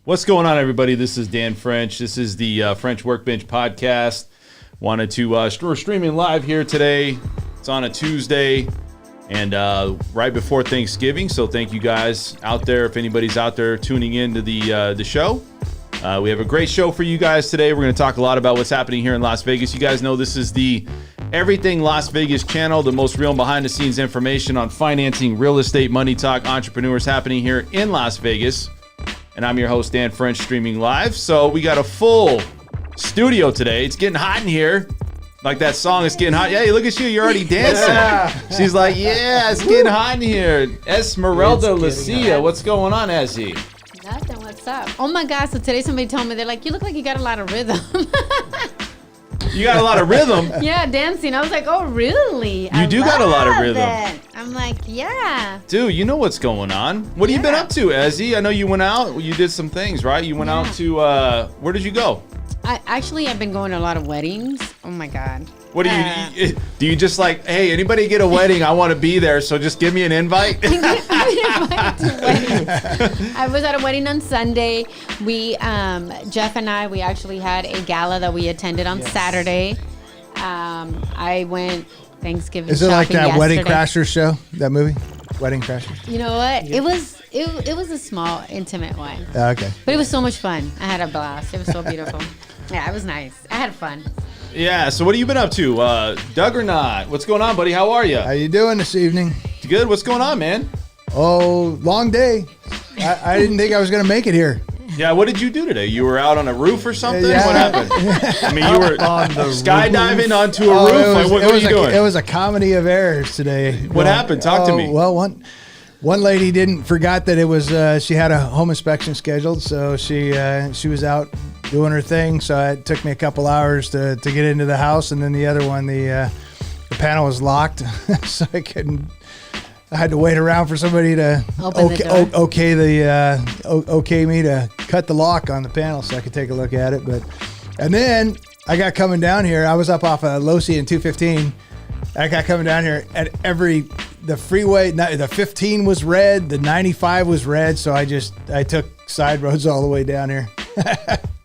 What's going on, everybody? This is Dan French. This is the French Workbench podcast. Wanted to we're streaming live here today. It's on a Tuesday and right before Thanksgiving. So thank you guys out there. If anybody's out there tuning in to the show, we have a great show for you guys today. We're going to talk a lot about what's happening here in Las Vegas. You guys know this is the Everything Las Vegas channel, the most real and behind-the-scenes information on financing, real estate, money talk, entrepreneurs happening here in Las Vegas. And I'm your host, Dan French, streaming live. So we got a full studio today. It's getting hot in here. Like that song, it's getting hot. Hey, look at you. You're already dancing. Yeah. She's like, yeah, it's getting hot in here. Esmeralda Licea. What's going on, Ezzy? Nothing. What's up? Oh, my God. So today somebody told me, they're like, you look like you got a lot of rhythm. You got a lot of rhythm? Yeah, dancing. I was like, oh, really? You do got a lot of rhythm. I'm like, yeah. Dude, you know what's going on. What have you been up to, Ezzy? I know you went out. You did some things, right? You went out to, where did you go? I've been going to a lot of weddings. Oh, my God. What do you just like, hey, anybody get a wedding? I want to be there, so just give me an invite. I was at a wedding on Sunday. Jeff and I actually had a gala that we attended on Saturday. I went Thanksgiving. Is it like that yesterday. Wedding Crashers show? That movie, Wedding Crashers. You know what? It was a small, intimate one. Okay. But it was so much fun. I had a blast. It was so beautiful. Yeah, it was nice. I had fun. Yeah, so what have you been up to? Doug or not? What's going on, buddy? How are you? How you doing this evening? Good. What's going on, man? Oh, long day. I didn't think I was going to make it here. Yeah, what did you do today? You were out on a roof or something? Yeah. What happened? I mean, you were on the skydiving onto a roof? What were you doing? It was a comedy of errors today. What happened? Talk to me. Well, one lady forgot that it was she had a home inspection scheduled, so she was out doing her thing. So it took me a couple hours to get into the house, and then the other one, the panel was locked, so I had to wait around for somebody to okay me to cut the lock on the panel so I could take a look at it. And then I got coming down here. I was up off of Losi and 215. I got coming down here at the freeway. The 15 was red, the 95 was red. So I took side roads all the way down here.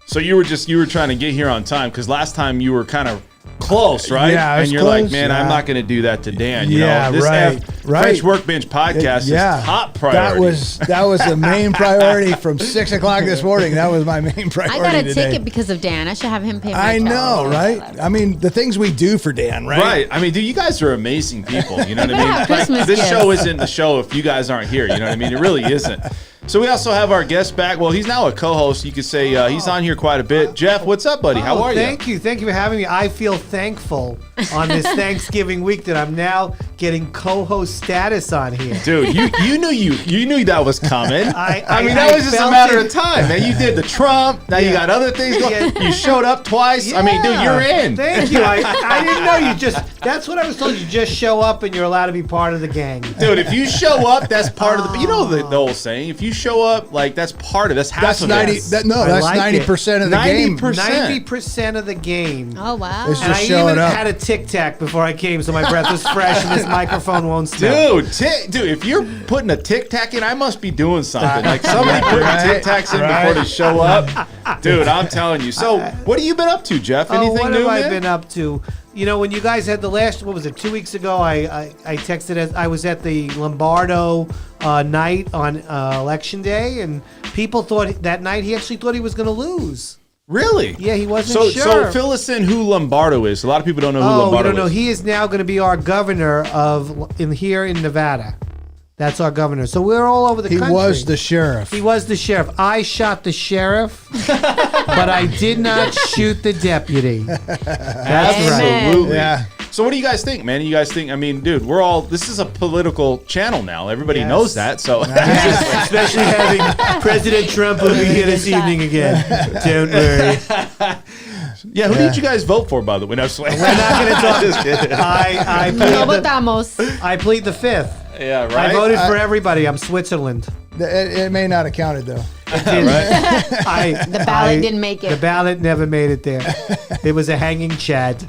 So you were trying to get here on time because last time you were kind of close, right? Yeah, and you're close, like, man, I'm not going to do that to Dan. You yeah, know, this right. French Workbench podcast is top priority. That was the main priority from 6 o'clock this morning. That was my main priority. I got a today. ticket because of Dan. I should have him pay my I know, tab. right? I mean, the things we do for Dan, right? Right. I mean, dude, you guys are amazing people. You know what I mean? Yeah, Christmas this gifts. show isn't the show if you guys aren't here. You know what I mean? It really isn't. So we also have our guest back. Well, he's now a co-host. You could say he's on here quite a bit. Jeff, what's up, buddy? How are you? Thank you for having me. I feel thankful on this Thanksgiving week that I'm now getting co-host status on here. Dude, you knew that was coming. I mean, that I was just a felt matter it. of time. Now you did the Trump. Now you got other things going. Yeah. You showed up twice. I mean, dude, you're in. Thank you. I didn't know you that's what I was told. You just show up and you're allowed to be part of the gang. Dude, if you show up, that's part of the. You know the old saying. If you show up, like that's part of. That's half That's of 90. it. That's like 90% of the game. 90% of the game. Oh, wow. It's And I just showing even up. had a Tic Tac before I came, so my breath was fresh and this microphone won't smell. Dude, if you're putting a Tic Tac in, I must be doing something. Like somebody putting Tic Tacs in before they show up. Dude, I'm telling you. So, what have you been up to, Jeff? Anything what new, have I man? been up to? You know, when you guys had the last, 2 weeks ago, I texted as I was at the Lombardo night on election day, and people thought that night he actually thought he was going to lose. Really? Yeah, he wasn't sure. So fill us in who Lombardo is. A lot of people don't know who Lombardo you don't know. is. He is now going to be our governor here in Nevada. That's our governor. So we're all over the country. He was the sheriff. He was the sheriff. I shot the sheriff, but I did not shoot the deputy. That's right. Absolutely. Yeah. So what do you guys think, man? You guys think, I mean, dude, this is a political channel now. Everybody Yes. knows that. So Especially having President Trump will be here this evening again. Don't worry. yeah, who did you guys vote for, by the way? No, We're not going to talk. Just kidding. I No plead votamos. I plead the fifth. Yeah, right. I voted for everybody. I'm Switzerland. It may not have counted though. The ballot didn't make it. The ballot never made it there. It was a hanging Chad.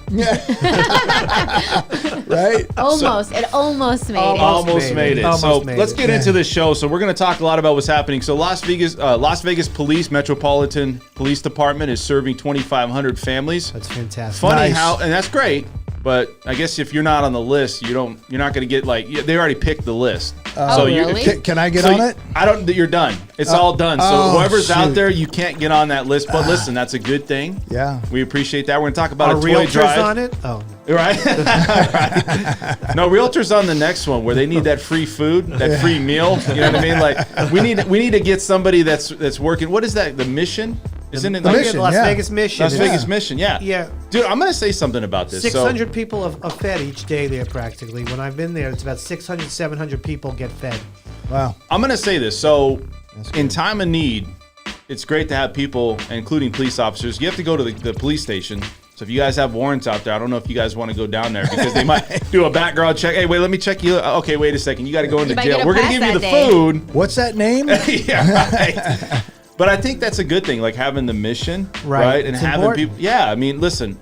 Right? Almost. It almost made it. Almost made it. So Almost made let's it. get into this show. So we're going to talk a lot about what's happening. So Las Vegas Police Metropolitan Police Department is serving 2,500 families. That's fantastic. Funny Nice. how, and that's great. But I guess if you're not on the list, you're not going to get they already picked the list. Oh, really? Can I get on it? I don't. You're done. It's all done. So oh, whoever's out shoot. there, you can't get on that list. But listen, that's a good thing. Yeah. We appreciate that. We're going to talk about Are a toy realtors drive. on it? Oh, no. Right? Right. No, realtors on the next one where they need that free food, that free meal. You know what I mean? Like we need to get somebody that's working. What is that? The mission? Isn't it The like mission, Las yeah. Vegas Mission. Las Vegas mission? Yeah. Yeah. Dude, I'm gonna say something about this. 600 people are fed each day there practically. When I've been there, it's about 600, 700 people get fed. Wow. I'm gonna say this. So, in time of need, it's great to have people, including police officers. You have to go to the police station. So if you guys have warrants out there, I don't know if you guys want to go down there because they might do a background check. Hey, wait, let me check you. Okay, wait a second. You got to go into might jail. get a We're gonna pass give you the that day. food. What's that name? Yeah, right. But I think that's a good thing, like having the mission, right? And It's having important. people. Yeah, I mean, listen,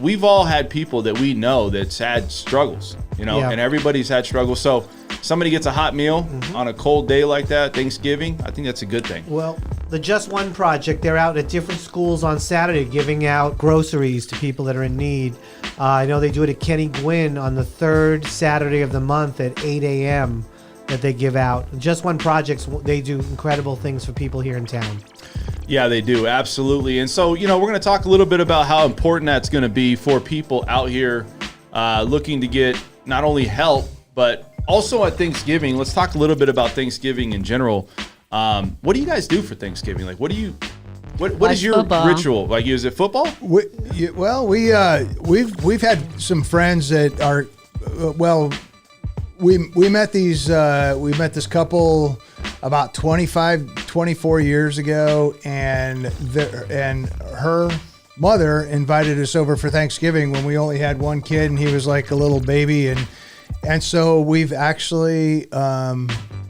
we've all had people that we know that's had struggles, Yeah. and everybody's had struggles. So somebody gets a hot meal on a cold day like that, Thanksgiving, I think that's a good thing. Well, the Just One Project, they're out at different schools on Saturday giving out groceries to people that are in need. I know they do it at Kenny Gwynn on the third Saturday of the month at 8 a.m. that they give out. Just One Projects, they do incredible things for people here in town. Yeah, they do. Absolutely. And so, we're going to talk a little bit about how important that's going to be for people out here looking to get not only help, but also at Thanksgiving. Let's talk a little bit about Thanksgiving in general. What do you guys do for Thanksgiving? Like, what is Watch your football. ritual? Like, is it football? We've had some friends that are we met this couple about 24 years ago, and her mother invited us over for Thanksgiving when we only had one kid and he was like a little baby, and so we've actually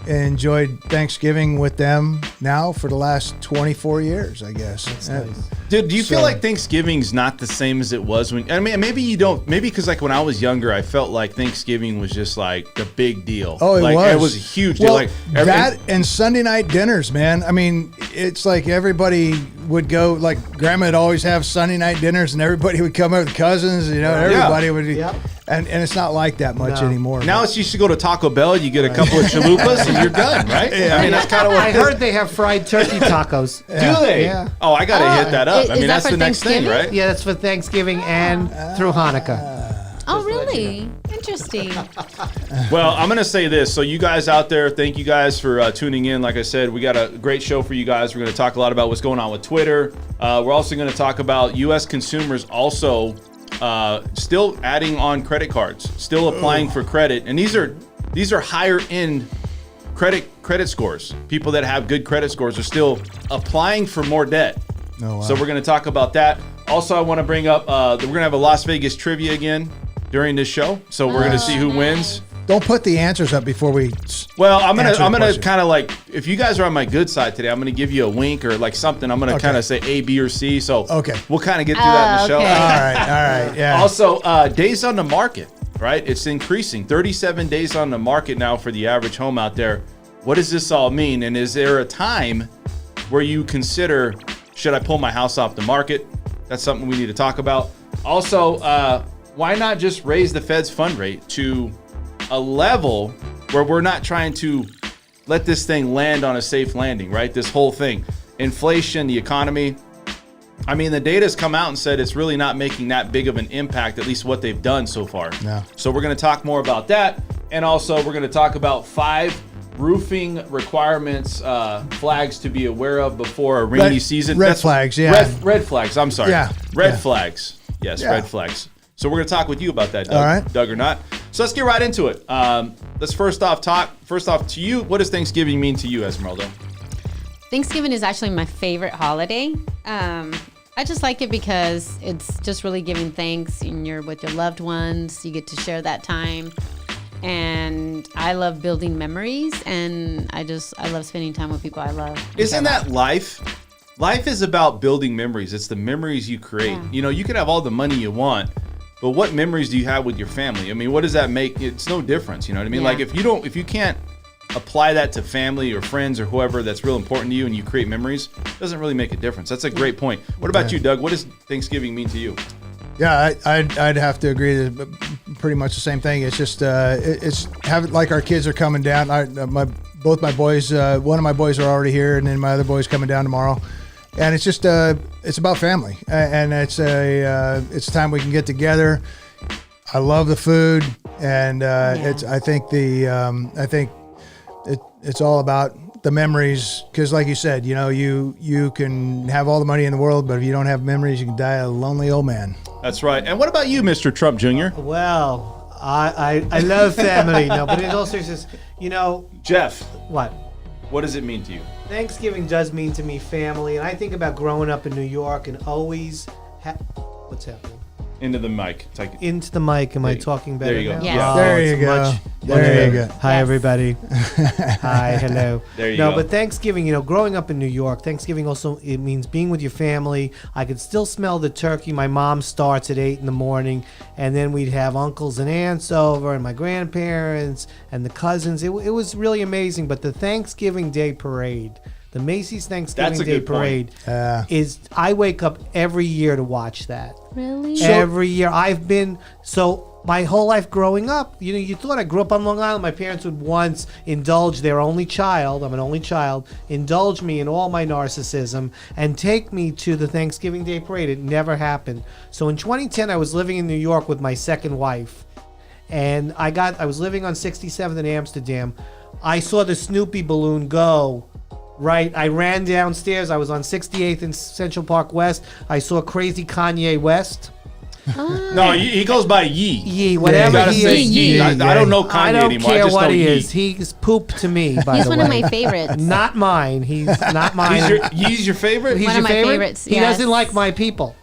enjoyed Thanksgiving with them now for the last 24 years, I guess. That's nice. Dude, do you feel So- like Thanksgiving's not the same as it was when? I mean, maybe you don't. Maybe because like when I was younger, I felt like Thanksgiving was just like the big deal. Oh, it like, was. It was a huge deal. Well, Like that and Sunday night dinners, man. I mean, it's like everybody would go. Like Grandma would always have Sunday night dinners, and everybody would come over with cousins. Everybody would. Yep. And it's not like that much No. anymore. Now it's you should go to Taco Bell, you get a couple of chalupas, and you're done, right? I mean, that's kind of what I heard they have fried turkey tacos. Do they? Yeah. Oh, I gotta hit that up. Is I mean, that that's for the next thing, Thanksgiving? right? Yeah, that's for Thanksgiving and through Hanukkah. Oh, really? Interesting. Well, I'm gonna say this. So you guys out there, thank you guys for tuning in. Like I said, we got a great show for you guys. We're gonna talk a lot about what's going on with Twitter. We're also gonna talk about U.S. consumers also still adding on credit cards, still applying for credit, and these are higher end credit scores. People that have good credit scores are still applying for more debt. Oh, wow. So we're going to talk about that. Also, I want to bring up we're going to have a Las Vegas trivia again during this show. So we're going to see who wins. Don't put the answers up before we. Well, I'm Answer the gonna question. kind of like, if you guys are on my good side today, I'm gonna give you a wink or like something. I'm gonna Okay. kind of say A, B, or C. So Okay. we'll kind of get through that in the show. okay. All right, yeah. Also, days on the market, right? It's increasing. 37 days on the market now for the average home out there. What does this all mean? And is there a time where you consider, should I pull my house off the market? That's something we need to talk about. Also, why not just raise the Fed's fund rate to a level where we're not trying to let this thing land on a safe landing, right? This whole thing, inflation, the economy. I mean, the data's come out and said it's really not making that big of an impact, at least what they've done so far. No. So we're going to talk more about that. And also we're going to talk about 5 roofing requirements, flags to be aware of before a rainy season. red flags, yeah. Red flags, I'm sorry. Yeah, Red yeah. flags. Yes, Yeah. red flags. So we're going to talk with you about that, Doug. All right. Doug or not. So let's get right into it. Let's first off to you, what does Thanksgiving mean to you, Esmeralda? Thanksgiving is actually my favorite holiday. I just like it because it's just really giving thanks, and you're with your loved ones. You get to share that time. and I love building memories, and I love spending time with people I love. Isn't that life? Life is about building memories. It's the memories you create. Yeah. You know, you could have all the money you want, but what memories do you have with your family? I mean, what does that make? It's no difference. You know what I mean? Yeah. Like if you can't apply that to family or friends or whoever that's real important to you and you create memories, it doesn't really make a difference. That's a great point. What about you, Doug? What does Thanksgiving mean to you? Yeah, I'd have to agree that pretty much the same thing. It's just it's like our kids are coming down. Both my boys, one of my boys are already here, and then my other boy's coming down tomorrow. And it's just it's about family, and it's a time we can get together. I love the food, and I think it's all about the memories, because like you said, you know, you can have all the money in the world, but if you don't have memories, you can die a lonely old man. That's right. And what about you, Mr. Trump Jr.? Well, I love family. No, but in all seriousness, you know, Jeff, what does it mean to you? Thanksgiving does mean to me family, and I think about growing up in New York and always what's happening? Into the mic. Into the mic. Am I talking better? There you go. now? Yes. Yeah. There you it's go. There you go. Hi, Yes. everybody. Hi, hello. There you go. No, but Thanksgiving, you know, growing up in New York, Thanksgiving also, it means being with your family. I could still smell the turkey. My mom starts at 8 in the morning, and then we'd have uncles and aunts over, and my grandparents, and the cousins. It was really amazing. But the Thanksgiving Day parade, the Macy's Thanksgiving That's a Day good point. parade, is, I wake up every year to watch that. Really? Every year. I've been, so my whole life growing up, you know, you thought I grew up on Long Island. My parents would once indulge their only child, I'm an only child, indulge me in all my narcissism and take me to the Thanksgiving Day parade. It never happened. So in 2010, I was living in New York with my second wife, and I was living on 67th in Amsterdam. I saw the Snoopy balloon go. Right, I ran downstairs. I was on 68th in Central Park West. I saw crazy Kanye West. No, he goes by Yee. Yee, whatever You gotta he say is. Yee. Yee. I don't know Kanye I don't anymore. I care just what know he Yee. is. He's poop to me, by He's the one way. of my favorites. Not mine. He's not mine. Yee's your favorite? He's One your of my favorite? favorites, He yes. doesn't like my people.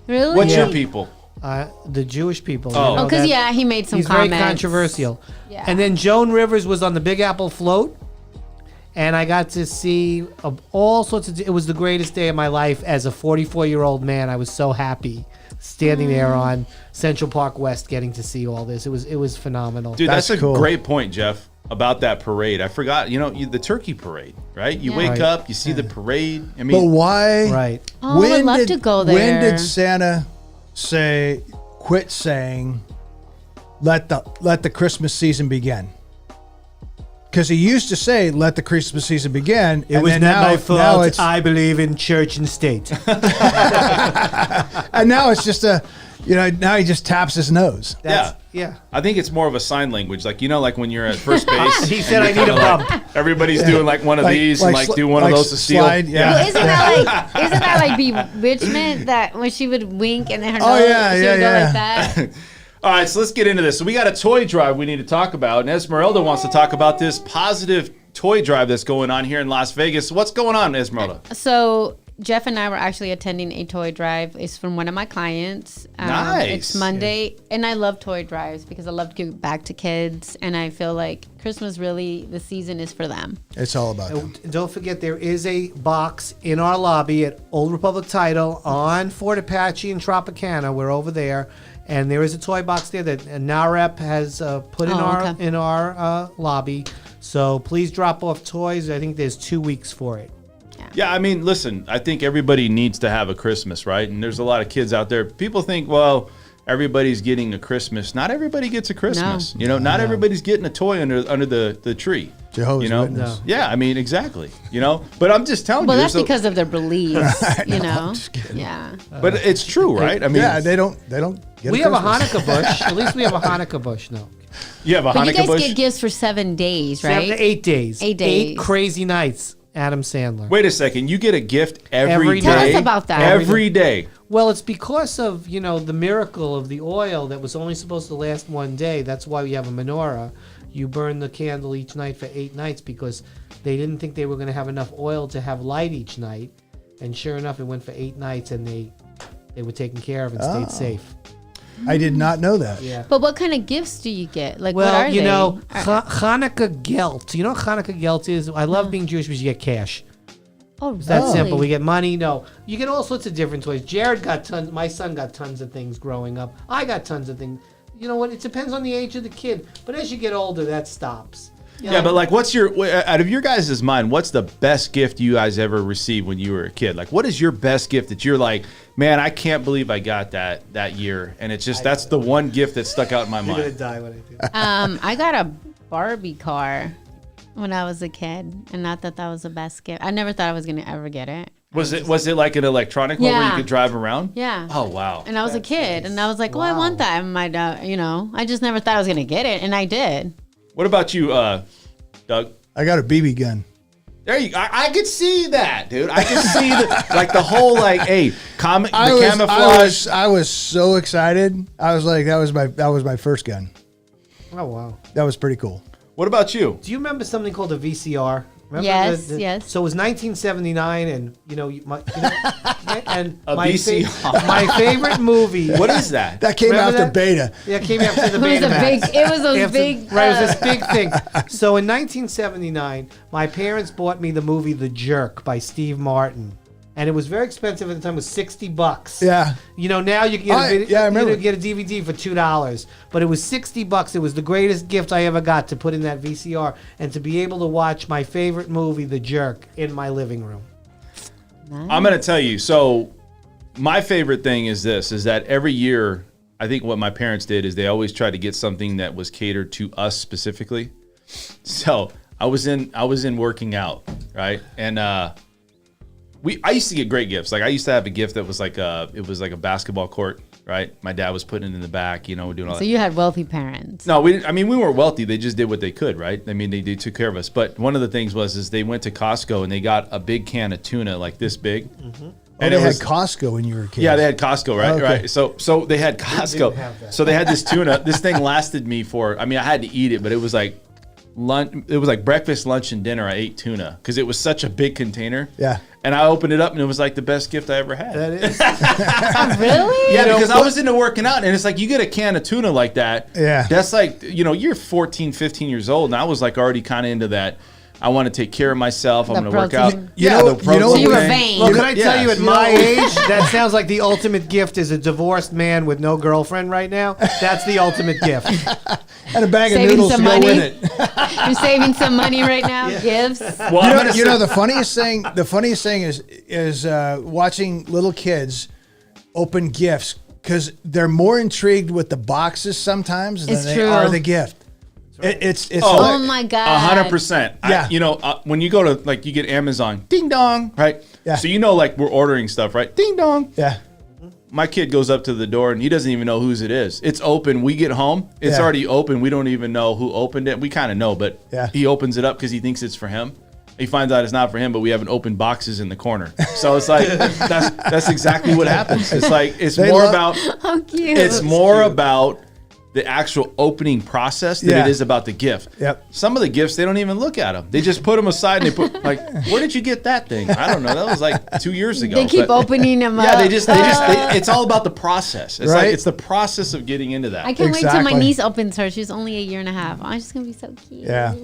Really? What's Yeah. your people? The Jewish people. Oh. Oh, because he made some he's comments. very controversial. Yeah. And then Joan Rivers was on the Big Apple float, and I got to see all sorts of. It was the greatest day of my life as a 44-year-old man. I was so happy standing there on Central Park West, getting to see all this. It was phenomenal. Dude, that's That's a cool. great point, Jeff, about that parade. I forgot, you know, the turkey parade, right? You Yeah. wake Right. up, you see the parade. I But mean, why? Right. Oh, I'd love to go there. When did Santa quit saying, let the Christmas season begin? Because he used to say, let the Christmas season begin. It and was then not now, my now fault. it's, I believe in church and state. and now it's just now he just taps his nose. Yeah. I think it's more of a sign language. Like, you know, like when you're at first base. He and said, you're I need a kinda like- bump. everybody's doing like one of these and like do one of those to steal. Slide, yeah. Well, isn't that like bewitchment, that when she would wink and then her Oh, nose, yeah, she yeah, would go yeah. like that? All right, so let's get into this. So we got a toy drive we need to talk about, and Esmeralda wants to talk about this positive toy drive that's going on here in Las Vegas. What's going on, Esmeralda? So Jeff and I were actually attending a toy drive. It's from one of my clients. Nice. It's Monday, and I love toy drives because I love to give back to kids, and I feel like Christmas really, the season is for them. It's all about them. Don't forget, there is a box in our lobby at Old Republic Title on Fort Apache and Tropicana. We're over there. And there is a toy box there that NAREP has put in our lobby. So please drop off toys. I think there's 2 weeks for it. Yeah, I mean, listen, I think everybody needs to have a Christmas, right? And there's a lot of kids out there. People think, well, everybody's getting a Christmas. Not everybody gets a Christmas. No. You know, not everybody's getting a toy under the tree. Jehovah's you know? Witness. No. Yeah, I mean, exactly. You know, but I'm just telling Well, you. that's there's a- because of their beliefs, you know? I'm just kidding. Yeah. But it's true, right? I mean, Yeah, they don't get We a have a Christmas. Hanukkah bush. At least we have a Hanukkah bush. No. you have a But you Hanukkah guys bush. get gifts for 7 days, right? 7 to 8 days. 8 days. 8 crazy nights. Adam Sandler. Wait a second. You get a gift every Every day. day. Tell us about that. Every day. Well, it's because of, the miracle of the oil that was only supposed to last 1 day. That's why we have a menorah. You burn the candle each night for 8 nights because they didn't think they were going to have enough oil to have light each night. And sure enough, it went for 8 nights, and they were taken care of and stayed safe. I did not know that. Yeah. But what kind of gifts do you get? Like, what Well, are you they? know, Hanukkah gelt. You know what Hanukkah gelt is? I love being Jewish because you get cash. Oh, It's that really? simple. We get money. No, you get all sorts of different toys. Jared got tons. My son got tons of things growing up. I got tons of things. You know what? It depends on the age of the kid. But as you get older, that stops. You Yeah, know? but like, what's your out of your guys' mind? What's the best gift you guys ever received when you were a kid? Like, what is your best gift that you're like, man, I can't believe I got that year, and it's just that's the one gift that stuck out in my You're gonna mind. die when I do. I got a Barbie car when I was a kid, and I thought that was the best gift. I never thought I was gonna ever get it. Was it like an electronic one where you Yeah. could drive around? Yeah. Oh wow. And I was a kid, and I was like, "Oh, Wow. I want that." And my dad, I just never thought I was gonna get it, and I did. What about you, Doug? I got a BB gun. There you. I could see that, dude. I could see the whole I camouflage. I was so excited. I was like, that was my first gun. Oh wow. That was pretty cool. What about you? Do you remember something called a VCR? Remember Yes, yes. So it was 1979, and and A my VCR. my favorite movie. What is that? That came Remember after that? beta. Yeah, it came after the It was a Betamax. big. It was those After- big. Right, it was this big thing. So in 1979, my parents bought me the movie The Jerk by Steve Martin. And it was very expensive at the time. It was $60. Yeah. You know, now you can get, I remember. you can get a DVD for $2. But it was $60. It was the greatest gift I ever got to put in that VCR and to be able to watch my favorite movie, The Jerk, in my living room. I'm gonna tell you. So, my favorite thing is that every year, I think what my parents did is they always tried to get something that was catered to us specifically. So I was in working out, right, and I used to get great gifts. Like I used to have a gift that was like a basketball court, right? My dad was putting it in the back, doing all So that. you had wealthy parents. No, we weren't wealthy. They just did what they could, right? I mean, they took care of us. But one of the things was they went to Costco and they got a big can of tuna, like this big. And And they it was had Costco when you were a kid. yeah, they had Costco, right? Okay. Right. So they had Costco. have that. So they had this tuna. This thing lasted me for. I mean, I had to eat it, but it was like lunch. It was like breakfast, lunch, and dinner. I ate tuna because it was such a big container. Yeah. And I opened it up, and it was like the best gift I ever had. That is. Really? Yeah, because I was into working out, and it's like you get a can of tuna like that. Yeah. That's like, you're 14, 15 years old, and I was like already kind of into that. I want to take care of myself. I'm The going to work out. protein. You know- the you know- protein So you were thing. vain. Well, can I tell you, at Yes. my age, that sounds like the ultimate gift is a divorced man with no girlfriend right now. That's the ultimate gift. And a bag of Saving noodles to some go money. in it. You're saving some money right now. Gifts. Well, I'm gonna You know say- the funniest thing. The funniest thing is watching little kids open gifts because they're more intrigued with the boxes sometimes than It's they true. are the gift. It's Oh my God. 100%. Yeah. When you go to you get Amazon, ding dong, right? Yeah. So we're ordering stuff, right? Ding dong. yeah. My kid goes up to the door and he doesn't even know whose it is. It's open. We get home. It's Yeah. already open. We don't even know who opened it. We kind of know, but Yeah. he opens it up because he thinks it's for him. He finds out it's not for him, but we haven't opened boxes in the corner. So it's like that's exactly what happens. It's like it's They more love- about How cute. it's more about the actual opening process than Yeah. it is about the gift. Yep. Some of the gifts, they don't even look at them. They just put them aside and they put like, where did you get that thing? I don't know. That was like 2 years ago. They keep but- opening them up. Yeah, it's all about the process. It's like Right. it's the process of getting into that. I can't wait till my Exactly. niece opens her. She's only a year and a half. Oh, she's gonna be so cute. Yeah.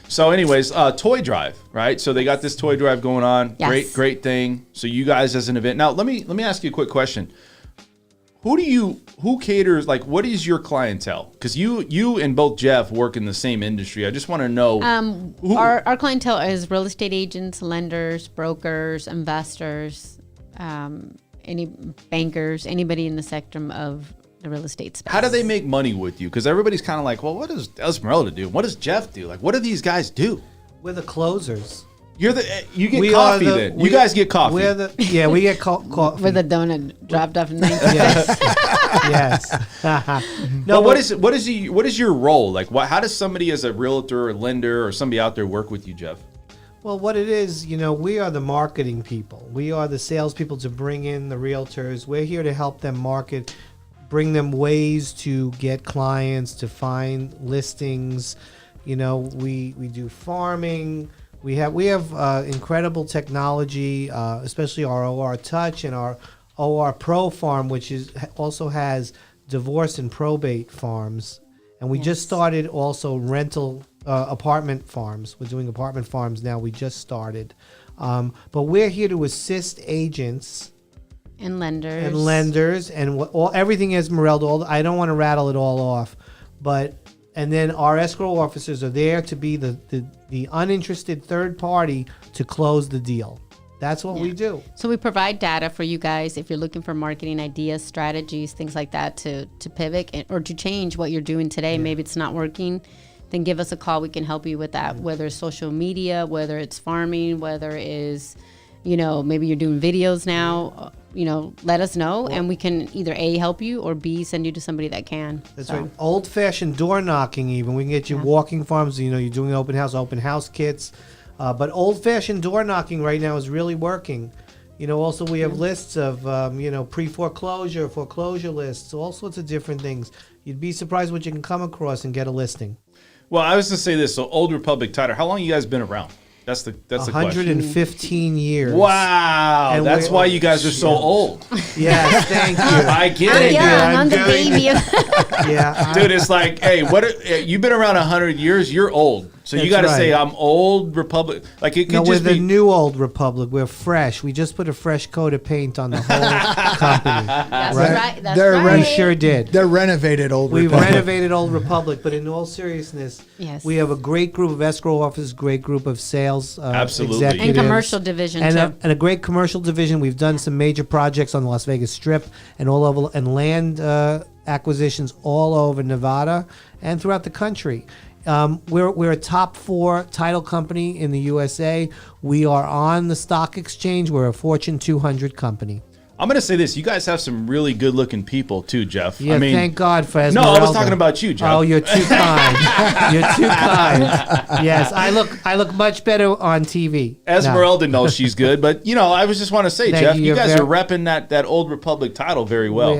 So, anyways, toy drive, right? So they got this toy drive going on. Yes. Great thing. So you guys as an event. Now let me ask you a quick question. Who caters, like what is your clientele? Because you and both Jeff work in the same industry. I just want to know who- Our clientele is real estate agents, lenders, brokers, investors, any bankers, anybody in the spectrum of the real estate space. how do they make money with you? Because everybody's kind of like, well, what does Esmeralda do? What does Jeff do? Like, what do these guys do? We're the closers. You get We coffee are the- then. we- You guys get coffee. We get coffee. With a donut dropped off in 19 Yes. Yes. No, No, what is your role? Like, how does somebody as a realtor or lender or somebody out there work with you, Jeff? Well, what it is, we are the marketing people. We are the salespeople to bring in the realtors. We're here to help them market, bring them ways to get clients, to find listings. We do farming. We have incredible technology, especially our OR Touch and our OR Pro Farm, which also has divorce and probate farms, and we just started also rental apartment farms. We're doing apartment farms now. We just started, but we're here to assist agents And lenders. and everything Esmeralda. I don't want to rattle it all off, and then our escrow officers are there to be the uninterested third party to close the deal. That's what we do. So we provide data for you guys if you're looking for marketing ideas, strategies, things like that to pivot or to change what you're doing today. Maybe it's not working. Then give us a call. We can help you with that, whether it's social media, whether it's farming, whether it is, maybe you're doing videos now. Let us know, and we can either A, help you, or B, send you to somebody that can. That's right. Old-fashioned door knocking even. We can get you walking farms. You're doing open house kits. But old-fashioned door knocking right now is really working. Also we have lists of, pre-foreclosure, foreclosure lists, all sorts of different things. You'd be surprised what you can come across and get a listing. Well, I was to say this. So, Old Republic Title. How long you guys been around? That's the question. 115 years. Wow, And that's why you guys are so old. Yes, thank you. I get I'm it. young. I'm the good. baby. Yeah, Dude, it's like, hey, you've been around 100 years. You're old, so you That's got to right. say I'm Old Republic. Like it could No, we're just the be. new Old Republic. We're fresh. We just put a fresh coat of paint on the whole company. That's Right. right. That's They're right. We sure did. They're renovated Old We've Republic. renovated Old Republic, but in all seriousness, Yes. we have a great group of escrow officers, great group of sales Absolutely. And executives. commercial division, and too. and a great commercial division. We've done some major projects on the Las Vegas Strip and all over, and land acquisitions all over Nevada and throughout the country. We're a top 4 title company in the USA. We are on the stock exchange. We're a Fortune 200 company. I'm gonna say this: you guys have some really good-looking people too, Jeff. Yeah, I mean, thank God for no, Esmeralda. I was talking about you, Jeff. Oh, you're too kind. You're too kind. Yes, I look much better on TV. No. Esmeralda knows she's good, but I was just want to say, Thank Jeff, you. you You're guys very- are repping that Old Republic title very well.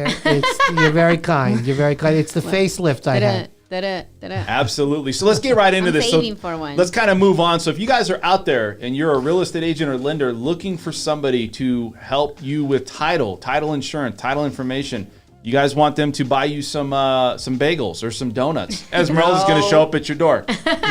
You're very kind. You're very kind. It's the facelift I had. Absolutely. So let's get right into I'm this. saving So for one. let's kind of move on. So if you guys are out there and you're a real estate agent or lender looking for somebody to help you with title insurance, title information, you guys want them to buy you some bagels or some donuts. Esmeralda's going to show up at your door.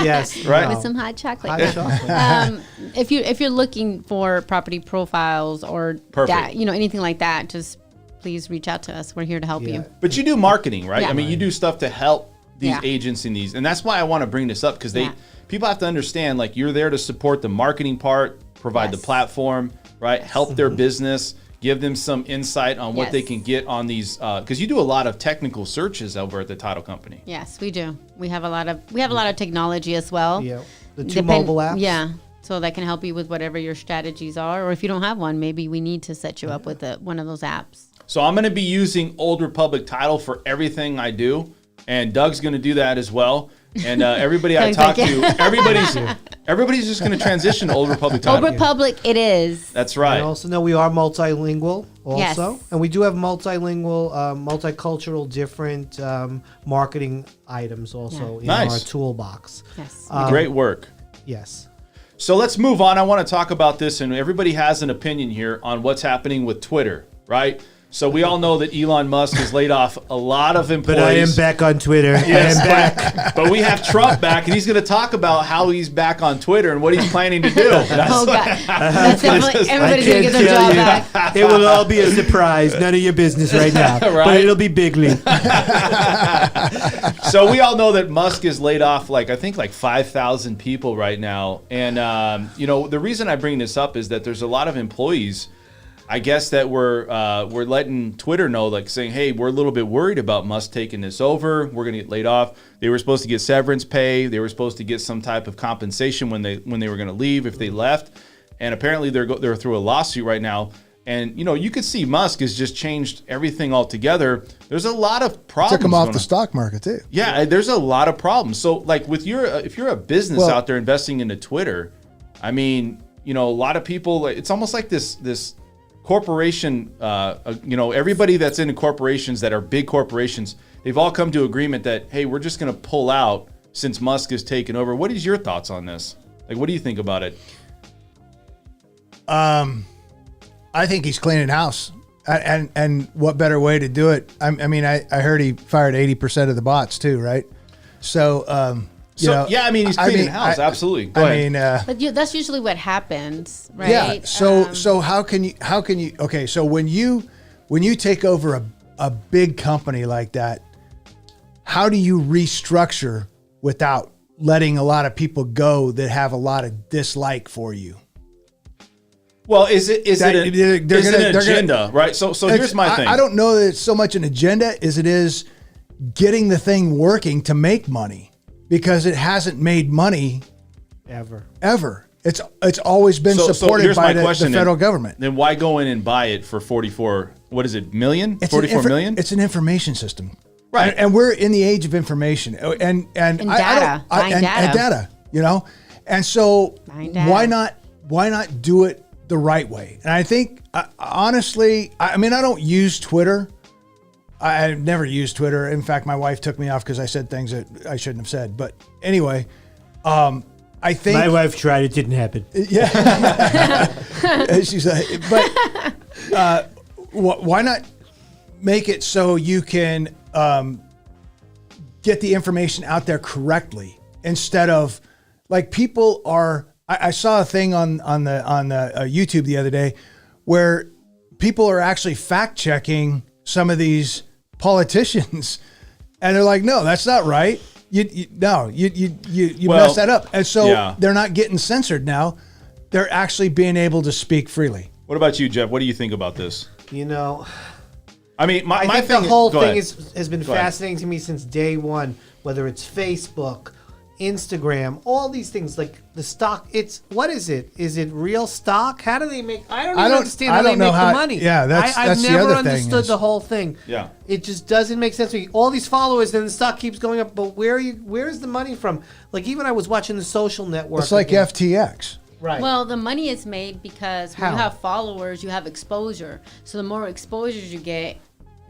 Yes. Right. With some hot chocolate. Hot chocolate. If you're looking for property profiles or Perfect. anything like that, just please reach out to us. We're here to help you. But you do marketing, right? Yeah. I mean, you do stuff to help these Yeah. agents in these. And that's why I want to bring this up because Yeah. people have to understand, like, you're there to support the marketing part, provide the Yes. platform, right? Help their business, give them some insight on what Yes. they can get on these, because you do a lot of technical searches over at the title company. Yes, we do. We have a lot of technology as well. Yeah. The 2 mobile apps. Yeah. So that can help you with whatever your strategies are, or if you don't have one, maybe we need to set you up with one of those apps. So I'm going to be using Old Republic title for everything I do, and Doug's going to do that as well. And everybody I Doug's talk like, to, everybody's just going to transition to Old Republic title. Old Republic, it is. That's right. I also know we are multilingual also. Yes. And we do have multilingual, multicultural, different marketing items also in Nice. our toolbox. Yes. Great work. Yes. So let's move on. I want to talk about this, and everybody has an opinion here on what's happening with Twitter, right? So we all know that Elon Musk has laid off a lot of employees. But I am back on Twitter. Yes, I am back. but we have Trump back, and he's going to talk about how he's back on Twitter and what he's planning to do. That's Oh God, that's definitely everybody's gonna get their tell job you. back. It will all be a surprise. None of your business right now. Right? But it'll be bigly. So we all know that Musk has laid off I think 5,000 people right now. And, the reason I bring this up is that there's a lot of employees, I guess, that we're letting Twitter know, saying, hey, we're a little bit worried about Musk taking this over. We're going to get laid off. They were supposed to get severance pay. They were supposed to get some type of compensation when they were going to leave if they left. And apparently they're through a lawsuit right now. And, you could see Musk has just changed everything altogether. There's a lot of problems. Took him off going the on. stock market too. Yeah, there's a lot of problems. So, if you're a business Well- out there investing into Twitter, I mean, a lot of people, it's almost like this corporation, everybody that's into corporations that are big corporations, they've all come to agreement that, hey, we're just going to pull out since Musk has taken over. What is your thoughts on this? What do you think about it? I think he's cleaning house. And what better way to do it? I mean, I heard he fired 80% of the bots too, right? So, you know, yeah, I mean, he's cleaning house. Absolutely. Go ahead. But that's usually what happens, right? Yeah. So how can you? Okay. So when you take over a big company like that, how do you restructure without letting a lot of people go that have a lot of dislike for you? Well, is it an agenda, right? So here's my thing. I don't know that it's so much an agenda as it is getting the thing working to make money, because it hasn't made money Ever. It's always been supported by the federal government. Then why go in and buy it for 44? What is it? Million? 44 million? It's an information system. Right. And we're in the age of information and data, you know? And so why not do it the right way? And I think, honestly, I mean, I don't use Twitter. I've never used Twitter. In fact, my wife took me off because I said things that I shouldn't have said. But anyway, I think my wife tried. It didn't happen. Yeah. She's like, but why not make it so you can get the information out there correctly, instead of, like, people are. I saw a thing on the YouTube the other day where people are actually fact checking some of these politicians, and they're like, no, that's not right. You messed that up. And so they're not getting censored now. They're actually being able to speak freely. What about you, Jeff? What do you think about this? You know, I mean, I think the whole thing has been fascinating to me since day one, whether it's Facebook, Instagram, all these things, like the stock. What is it? Is it real stock? How do they make? I don't understand how they make the money. Yeah, I've the never other thing understood the whole thing. Yeah, it just doesn't make sense to me. All these followers, and the stock keeps going up, but where is the money from? Like, even I was watching the Social Network. It's like FTX. Right. Well, the money is made because when you have followers, you have exposure. So the more exposures you get,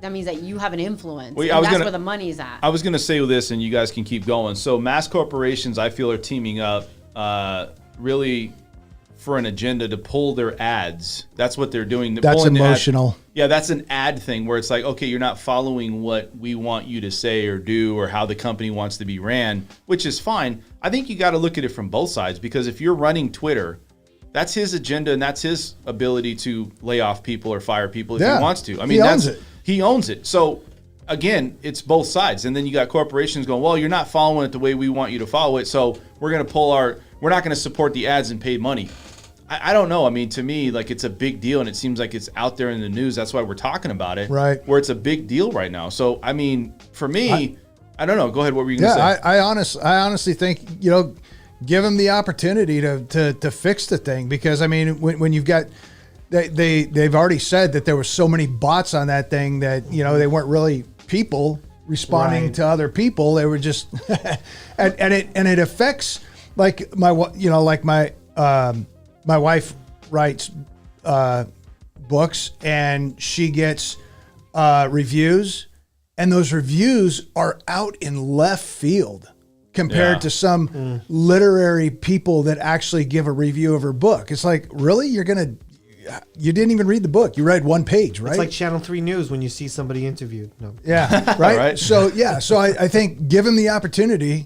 that means that you have an influence. Well, that's where the money is at. I was going to say this, and you guys can keep going. So mass corporations, I feel, are teaming up really for an agenda to pull their ads. That's what they're doing. That's emotional. Yeah, that's an ad thing where it's like, okay, you're not following what we want you to say or do or how the company wants to be ran, which is fine. I think you got to look at it from both sides, because if you're running Twitter, that's his agenda and that's his ability to lay off people or fire people if he wants to. I mean, he owns it. So again, it's both sides. And then you got corporations going, well, you're not following it the way we want you to follow it, so we're going to we're not going to support the ads and paid money. I don't know. I mean, to me, like, it's a big deal, and it seems like it's out there in the news. That's why we're talking about it. Right. Where it's a big deal right now. So, I mean, for me, I don't know. Go ahead. What were you going to say? I honestly think, give them the opportunity to fix the thing, because, I mean, when you've got, they've already said that there were so many bots on that thing that, they weren't really people responding to other people. They were just, and it affects, like, my wife writes books, and she gets reviews, and those reviews are out in left field compared to some literary people that actually give a review of her book. It's like, really? You didn't even read the book. You read one page, right? It's like Channel 3 News when you see somebody interviewed. No. Yeah, right? Right. So I think give them the opportunity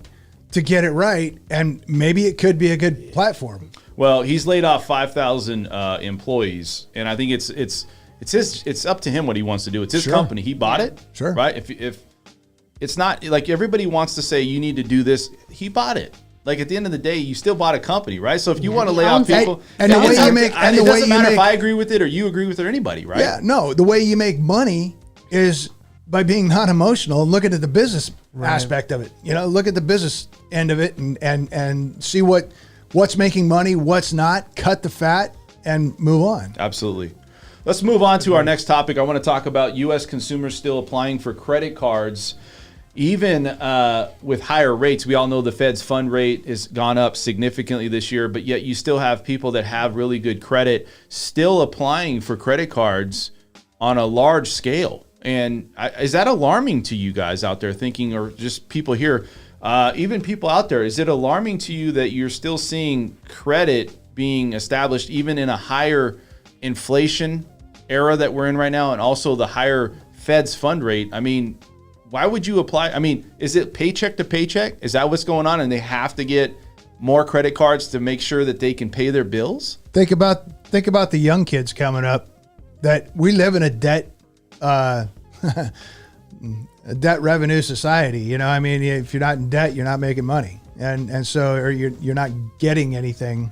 to get it right, and maybe it could be a good platform. Well, he's laid off 5,000 employees, and I think it's up to him what he wants to do. It's his company. He bought it. Sure. Right? If it's not like everybody wants to say you need to do this, he bought it. Like, at the end of the day, you still bought a company, right? So if you want to lay off people, and the way you make, and it the way doesn't you matter make, if I agree with it or you agree with it or anybody, right? Yeah, no. The way you make money is by being non-emotional and looking at the business aspect of it. Look at the business end of it and see what's making money, what's not, cut the fat, and move on. Absolutely. Let's move on to our next topic. I want to talk about U.S. consumers still applying for credit cards, even with higher rates. We all know the Fed's fund rate has gone up significantly this year, but yet you still have people that have really good credit still applying for credit cards on a large scale. And is that alarming to you guys out there thinking, or just people here, even people out there, is it alarming to you that you're still seeing credit being established even in a higher inflation era that we're in right now, and also the higher Fed's fund rate, I mean, why would you apply? I mean, is it paycheck to paycheck? Is that what's going on? And they have to get more credit cards to make sure that they can pay their bills? Think about the young kids coming up, that we live in a debt a debt revenue society. You know, I mean, if you're not in debt, you're not making money, and so, or you're not getting anything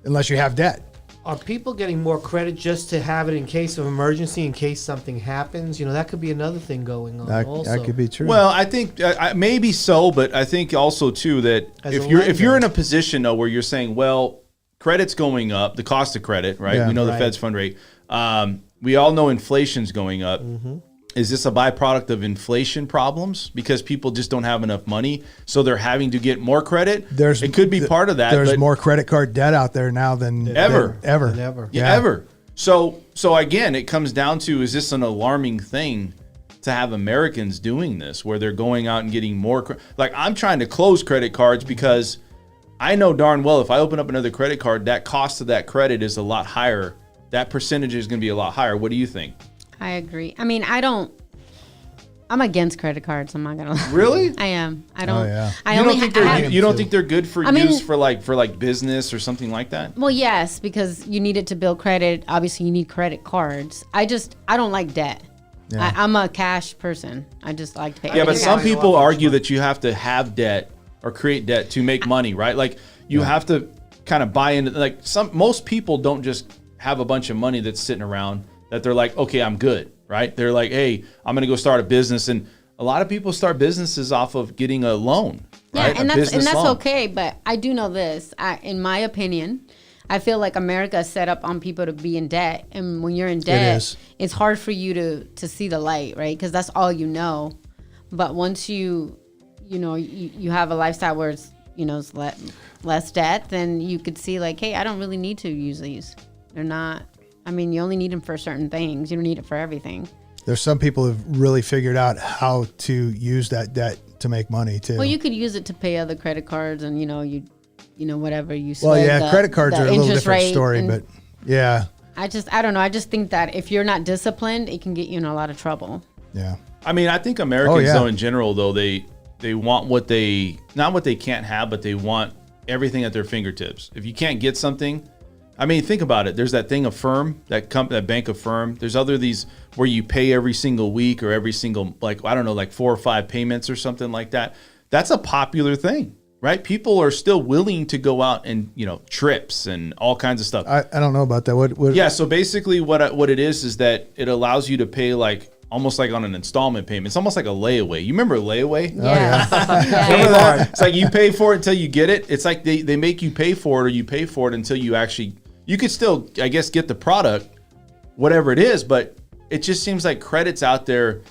unless you have debt. Are people getting more credit just to have it in case of emergency, in case something happens? You know, that could be another thing going on. That could be true. Well, I think maybe so, but I think also too that if you're in a position though where you're saying, well, credit's going up, the cost of credit, right? Yeah. We know the Fed's fund rate. We all know inflation's going up. Mm-hmm. Is this a byproduct of inflation problems because people just don't have enough money, so they're having to get more credit? It could be part of that. There's more credit card debt out there now than ever. Ever. So again, it comes down to, is this an alarming thing to have Americans doing this, where they're going out and getting more? Like, I'm trying to close credit cards because I know darn well if I open up another credit card, that cost of that credit is a lot higher. That percentage is going to be a lot higher. What do you think? I agree. I mean, I'm against credit cards. I'm not gonna lie. Really? I am. I don't. Oh, yeah. You don't think they're good for use for like business or something like that? Well, yes, because you need it to build credit. Obviously, you need credit cards. I don't like debt. Yeah. I'm a cash person. I just like to pay. Yeah, but everything. some people argue that you have to have debt or create debt to make money, right? Like you have to kind of buy into, like most people don't just have a bunch of money that's sitting around that they're like, okay, I'm good, right? They're like, hey, I'm going to go start a business. And a lot of people start businesses off of getting a loan, right? Yeah, and that's okay. But I do know this. In my opinion, I feel like America is set up on people to be in debt. And when you're in debt, it's hard for you to see the light, right? Because that's all you know. But once you have a lifestyle where it's, it's less debt, then you could see like, hey, I don't really need to use these. They're not, I mean, you only need them for certain things. You don't need it for everything. There's some people who've really figured out how to use that debt to make money too. Well, you could use it to pay other credit cards and, whatever you Well, yeah, credit cards are a little different story, but yeah. I don't know. I just think that if you're not disciplined, it can get you in a lot of trouble. Yeah. I mean, I think Americans though in general though, they want not what they can't have, but they want everything at their fingertips. If you can't get something, I mean, think about it. There's that thing Affirm, that bank Affirm. There's these where you pay every single week or every single, like 4 or 5 payments or something like that. That's a popular thing, right? People are still willing to go out and, trips and all kinds of stuff. I don't know about that. What? Yeah. So basically what it is that it allows you to pay almost like on an installment payment. It's almost like a layaway. You remember layaway? Yeah. Remember that? It's like you pay for it until you get it. It's like they make you pay for it, or you pay for it until you actually, you could still, I guess, get the product, whatever it is, but it just seems like credit's out there.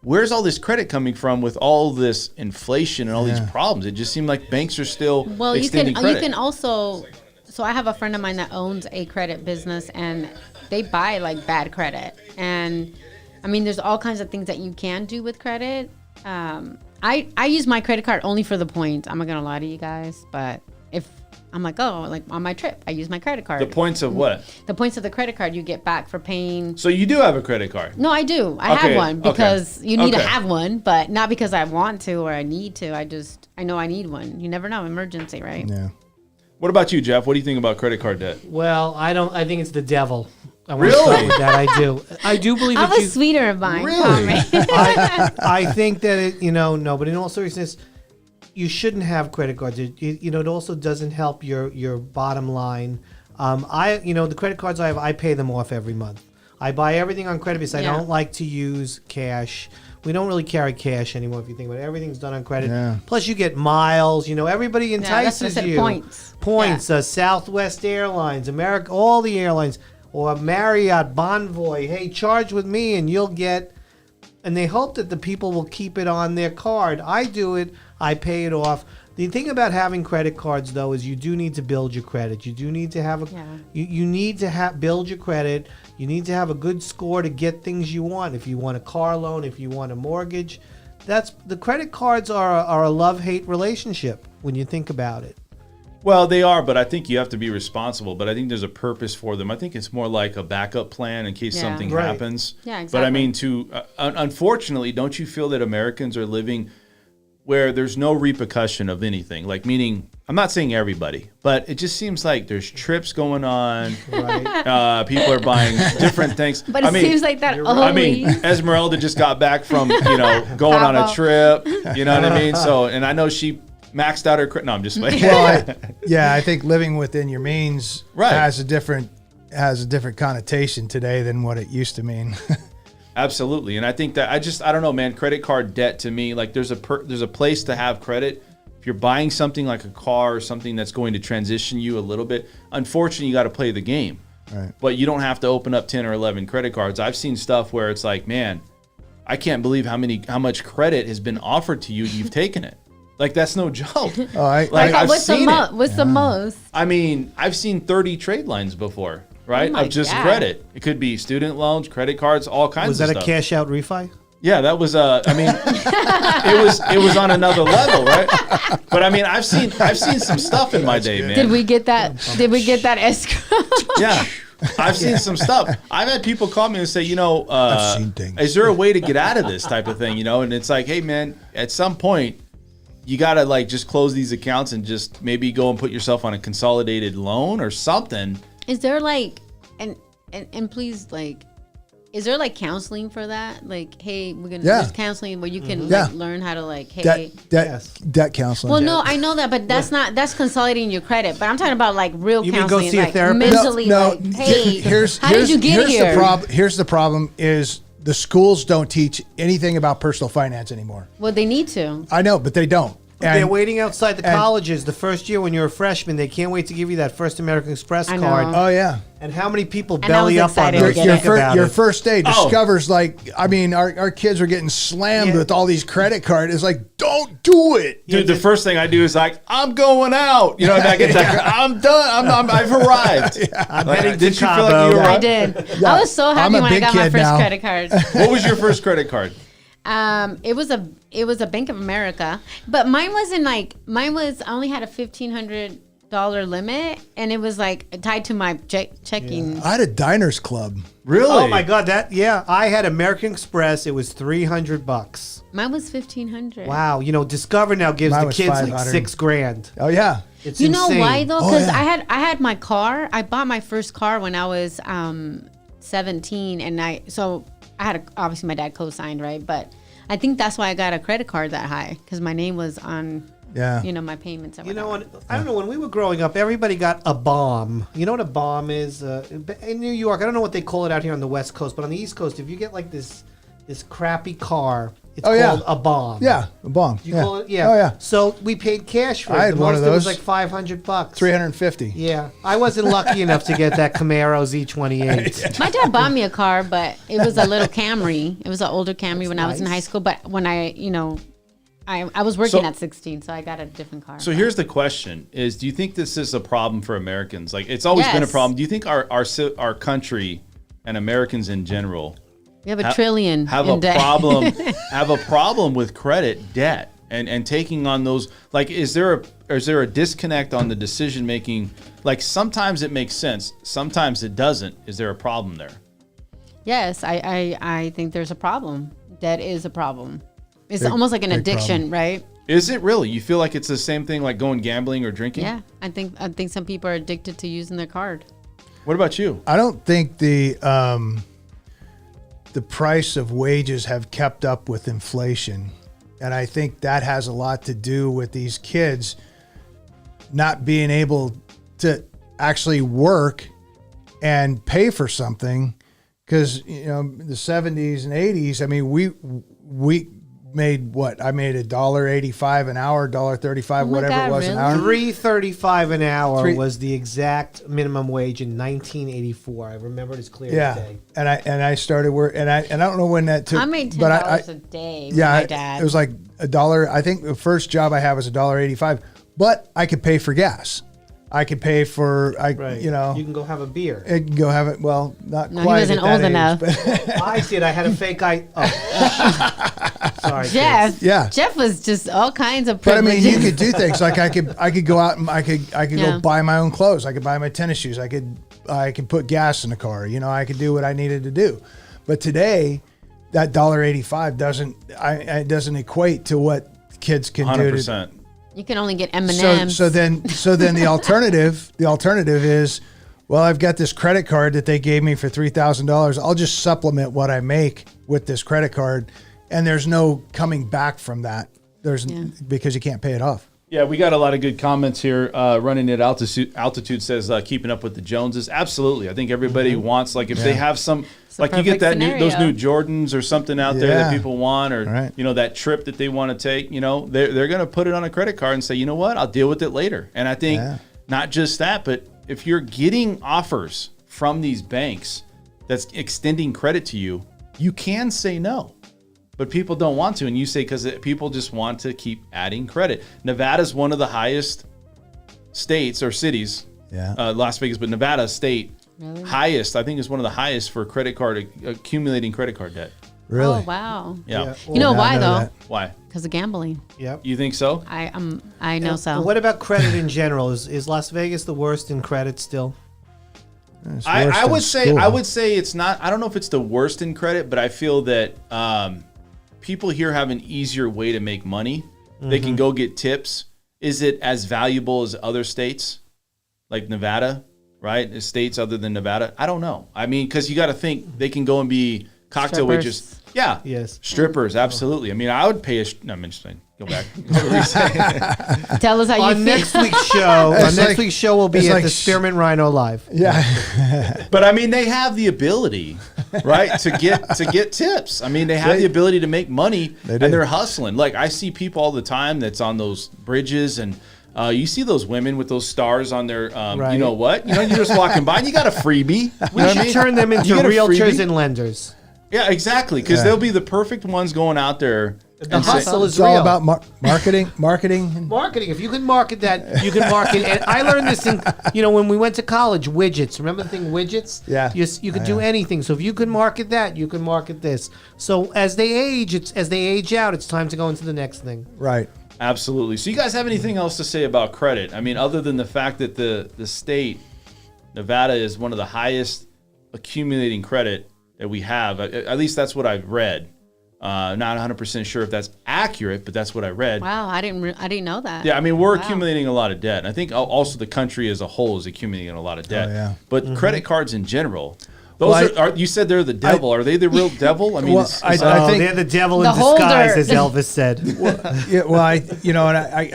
Where's all this credit coming from with all this inflation and all these problems? It just seemed like banks are still extending credit. You can also, so I have a friend of mine that owns a credit business, and they buy like bad credit. And I mean, there's all kinds of things that you can do with credit. I use my credit card only for the points. I'm not gonna lie to you guys, but if I'm like on my trip, I use my credit card. The points of what? The points of the credit card you get back for paying. So you do have a credit card? No, I do. I have one because you need to have one, but not because I want to or I need to. I know I need one. You never know, emergency, right? Yeah. What about you, Jeff? What do you think about credit card debt? Well, I think it's the devil. I want Really? to start with that. I do believe I was sweeter of mine. Really? I think that but in all seriousness, you shouldn't have credit cards. It also doesn't help your bottom line. The credit cards I have, I pay them off every month. I buy everything on credit because I don't like to use cash. We don't really carry cash anymore if you think about it. Everything's done on credit. Yeah. Plus you get miles. Everybody entices you. Points. Yeah. Southwest Airlines, America, all the airlines, or Marriott, Bonvoy. Hey, charge with me and you'll get. And they hope that the people will keep it on their card. I do it. I pay it off. The thing about having credit cards, though, is you do need to build your credit. You do need to have you need to build your credit. You need to have a good score to get things you want. If you want a car loan, if you want a mortgage, the credit cards are a love-hate relationship when you think about it. Well, they are, but I think you have to be responsible. But I think there's a purpose for them. I think it's more like a backup plan in case something Right. happens. Yeah, exactly. But I mean, unfortunately, don't you feel that Americans are living where there's no repercussion of anything? Like, meaning, I'm not saying everybody, but it just seems like there's trips going on. Right. People are buying different things. But it seems like that always. I mean, Esmeralda just got back from, going on a trip. You know what I mean? So, and I know she maxed out her credit. No, I'm just playing. Well, I think living within your means Right. has a different connotation today than what it used to mean. Absolutely. And I think that I don't know, man, credit card debt to me, like there's a place to have credit. If you're buying something like a car or something that's going to transition you a little bit, unfortunately, you got to play the game. Right. But you don't have to open up 10 or 11 credit cards. I've seen stuff where it's like, man, I can't believe how much credit has been offered to you. You've taken it. Like, that's no joke. Oh, I've what's the seen it. What's the most? I mean, I've seen 30 trade lines before, right? Oh my Of just God. credit. It could be student loans, credit cards, all kinds Was of that stuff. a cash out refi? Yeah, that was I mean, it was on another level, right? But I mean, I've seen some stuff in my day, man. Did we get that? Did we get that escrow? Yeah. I've seen some stuff. I've had people call me and say, I've seen things. is there a way to get out of this type of thing, And it's like, hey, man, at some point, you got to like just close these accounts and just maybe go and put yourself on a consolidated loan or something. Is there like, and please, like, is there like counseling for that? Like, hey, we're gonna Yeah. there's counseling where you can Yeah. like learn how to like, hey. Debt counseling. Well, no, I know that, but that's consolidating your credit. But I'm talking about like real You mean go counseling, see a like therapist? mentally. Like, hey, how did you get here? Here's the problem: is the schools don't teach anything about personal finance anymore. Well, they need to. I know, but they don't. They're And- waiting outside the and- colleges the first year when you're a freshman. They can't wait to give you that first American Express I know. card. Oh yeah. And how many people And I belly was up on excited to those? get Your, it. Think about your it. first day Oh. discovers our kids are getting slammed Yeah. with all these credit cards. It's like, don't do it. Dude, the first thing I do is like, I'm going out. And I get that. I'm done. I've arrived. I'm Like, heading to did you feel like Cabo. you were I did. Yeah. I was so I'm happy a when I big got my kid first now. credit card. What was your first credit card? It was a Bank of America, but mine was I only had a $1,500 limit, and it was like tied to my checking. I had a diners club. Really? Oh my God, I had American Express. It was $300. Mine was $1,500. Wow, Discover now gives Mine the was kids like 500. $6,000. Oh yeah. It's You know insane. why though? Oh, Because yeah. I had my car. I bought my first car when I was 17, and I had obviously my dad co-signed, right? But I think that's why I got a credit card that high, because my name was on. Yeah. My payments. And You know, whatever. I don't know. When we were growing up, everybody got a bomb. You know what a bomb is? In New York, I don't know what they call it out here on the West Coast, but on the East Coast, if you get like this crappy car, it's Oh, yeah. called a bomb. Yeah. A bomb. You yeah. call it? Yeah. Oh yeah. So we paid cash for it. I had The one of most it was those. like $500. 350. Yeah, I wasn't lucky enough to get that Camaro Z28. My dad bought me a car, but it was a little Camry. It was an older Camry when I was in high school. But when I was working So- at 16, so I got a different car. So here's the question: do you think this is a problem for Americans? Like, it's always been a Yes. problem. Do you think our country and Americans in general we have a trillion have in a debt. problem with credit debt and taking on those? Like, is there a disconnect on the decision making? Like, sometimes it makes sense, sometimes it doesn't. Is there a problem there? Yes, I think there's a problem. Debt is a problem. It's Big- almost like an big addiction, right? Is it really? You feel like it's the same thing like going gambling or drinking? Yeah, I think some people are addicted to using their card. What about you? I don't think the price of wages have kept up with inflation. And I think that has a lot to do with these kids not being able to actually work and pay for something. Because, the 70s and 80s, I mean, we made what? I made $1.85 an hour, $1.35, Oh my whatever God, it was an really? hour. $3.35 an hour Three- was the exact minimum wage in 1984. I remember it as clear as Yeah, day. and I started work, and I don't know when that took. I made $10 but a day. yeah, with my dad. it was like $1. I think the first job I had was $1.85, but I could pay for gas. I could pay for Right. you know, You can go have a beer. I can go have it. Well, not No, he quite. wasn't at that old age, enough. but- I did. I had a fake I. Oh. Sorry, Jeff. kids. Yeah. Jeff was just all kinds of But I privileges. mean, you could do things like I could go out and I could Yeah. go buy my own clothes. I could buy my tennis shoes. I could put gas in the car. You know, I could do what I needed to do. But today, that $1.85 doesn't equate to what kids can do. 100%. You can only get M&Ms. So then the alternative is, well, I've got this credit card that they gave me for $3,000. I'll just supplement what I make with this credit card, and there's no coming back from that. Because you can't pay it off. Yeah, we got a lot of good comments here. Running at altitude says keeping up with the Joneses. Absolutely, I think everybody wants, like, if they have some, like, you get perfect those scenario. new Jordans or something out there that people want, or Right. that trip that they want to take. They're going to put it on a credit card and say, you know what, I'll deal with it later. And I think not just that, but if you're getting offers from these banks that's extending credit to you, you can say no. But people don't want to, and you say because people just want to keep adding credit. Nevada's one of the highest states or cities, Las Vegas, but Nevada state highest. I think is one of the highest for credit card accumulating credit card debt. Really? Oh, wow. Yeah. You know Well, why, I know though? that. Why? Because of gambling. Yep. You think so? I know so. What about credit in general? Is Las Vegas the worst in credit still? I would say it's not. I don't know if it's the worst in credit, but I feel that people here have an easier way to make money. They can go get tips. Is it as valuable as other states like Nevada, right? States other than Nevada? I don't know. I mean, because you got to think they can go and be cocktail Strippers. waitress. Yeah. Yes. Strippers, absolutely. I mean, I would pay no, I'm interested. Go back. What were you saying? Tell us how you On feel. next week's show, we'll be it's at like the Spearmint Rhino Live. Yeah. But I mean, they have the ability, right, to get tips. I mean, they have the ability to make money, and they're hustling. Like, I see people all the time that's on those bridges, and you see those women with those stars on their, Right. you know what? You're just walking by, and you got a freebie. We should turn them into You get a realtors freebie? and lenders. Yeah, exactly, because they'll be the perfect ones going out there. The and say- hustle is It's all real. about marketing. Marketing. If you can market that, you can market. And I learned this in, when we went to college, widgets. Remember the thing, widgets? Yeah. You could do anything. So if you can market that, you can market this. So as they age out, it's time to go into the next thing. Right. Absolutely. So you guys have anything else to say about credit? I mean, other than the fact that the state, Nevada, is one of the highest accumulating credit that we have. At least that's what I've read. Not 100% sure if that's accurate, but that's what I read. Wow, I didn't know that. Yeah, I mean, we're accumulating a lot of debt. And I think also the country as a whole is accumulating a lot of debt. Oh, yeah. But credit cards in general, those are you said they're the devil. Are they the real devil? I mean, Well, is I that- think- They're the devil The in disguise, holder. as Elvis said. Yeah, well, I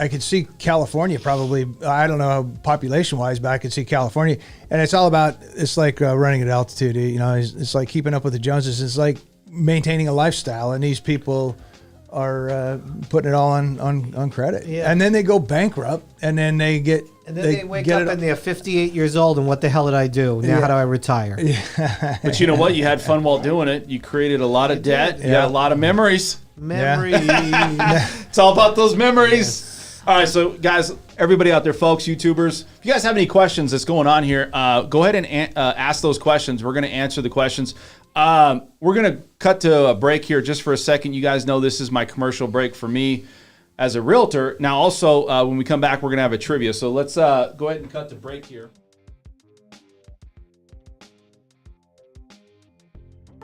could see California probably. I don't know population wise, but I could see California, and it's all about. It's like running at altitude. It's like keeping up with the Joneses. It's like maintaining a lifestyle, and these people are putting it all on credit. Yeah. And then they go bankrupt, and then they get. And then they wake up and they're 58 years old, and what the hell did I do? Now how do I retire? But you know what? You had fun while doing it. You created a lot of debt. You had a lot of memories. Memories. It's all about those memories. All right, so guys, everybody out there, folks, YouTubers, if you guys have any questions that's going on here, go ahead and ask those questions. We're going to answer the questions. We're going to cut to a break here just for a second. You guys know this is my commercial break for me as a realtor. Now, also, when we come back, we're going to have a trivia. So let's go ahead and cut to break here.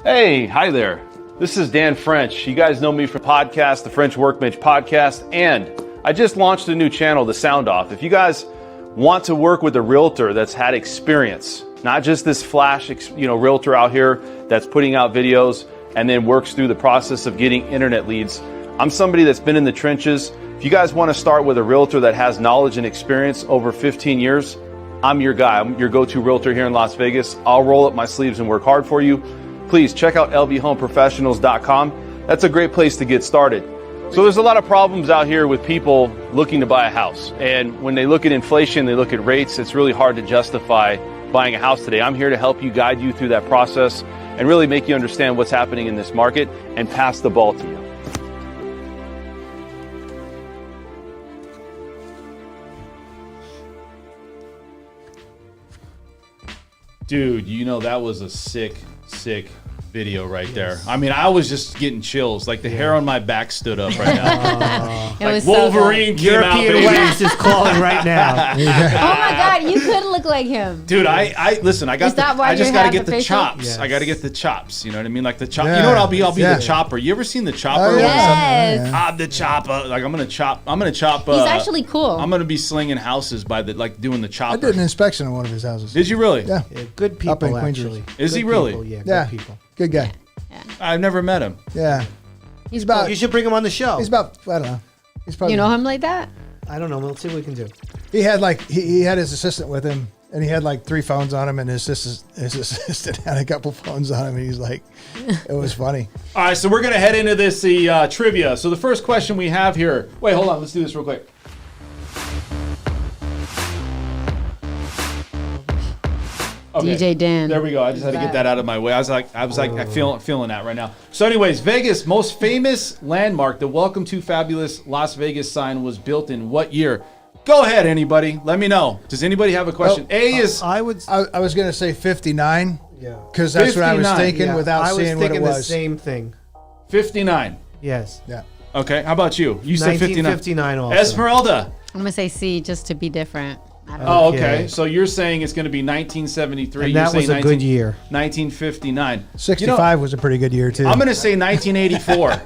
Hey, hi there. This is Dan French. You guys know me from podcast, the French Workbench podcast, and I just launched a new channel, The Sound Off. If you guys want to work with a realtor that's had experience, not just this flash, realtor out here that's putting out videos and then works through the process of getting internet leads, I'm somebody that's been in the trenches. If you guys want to start with a realtor that has knowledge and experience over 15 years, I'm your guy. I'm your go-to realtor here in Las Vegas. I'll roll up my sleeves and work hard for you. Please check out lvhomeprofessionals.com. That's a great place to get started. So there's a lot of problems out here with people looking to buy a house. And when they look at inflation, they look at rates, it's really hard to justify buying a house today. I'm here to help you, guide you through that process, and really make you understand what's happening in this market and pass the ball to you. Dude, that was a sick video right there. I mean, I was just getting chills. Like the hair on my back stood up right now. It Like was Wolverine came out, European baby. West is calling right now. So good. Oh my God, you could look like him. Dude, I listen. I got. Is that why I just you got to have get the the facial? chops. Yes. I got to get the chops. You know what I mean? Like the chop. Yeah. You know what I'll be? I'll be Yeah. the chopper. You ever seen the chopper? Oh, yeah. Yes. I'm the chopper. Like I'm gonna chop. He's actually cool. I'm gonna be slinging houses by the doing the I chopper. did an inspection on one of his houses. Did you really? Yeah. Yeah, good Up in people, Queens. actually. Is he Good really? people, yeah, Yeah. good people. Good guy. I've never met him. Yeah. He's about- cool. You should bring him on the show. He's about, I don't know. He's probably, You know him like that? I don't know. Let's see what we can do. he had like, he had his assistant with him and he had like 3 phones on him and his assistant had a couple phones on him and he's like, it was funny. All right, so we're gonna head into this trivia. So the first question we have here. Wait, hold on. Let's do this real quick. Okay. DJ Dan. There we go. I just had to get that out of my way. I was like, I feeling that right now. So, anyways, Vegas' most famous landmark, the "Welcome to Fabulous Las Vegas" sign, was built in what year? Go ahead, anybody. Let me know. Does anybody have a question? A is I would. I was going to say 59 Yeah. because that's what I was 59, thinking Yeah, without I was seeing what it thinking the was. same thing. 59. Yes. Yeah. Okay. How about you? You said 59. 1959 also. Esmeralda. I'm gonna say C just to be different. I don't know. Oh, okay. Okay. So you're saying it's going to be 1973. And You're that saying was a good year. 1959. 65 was a pretty good year too. I'm going to say 1984.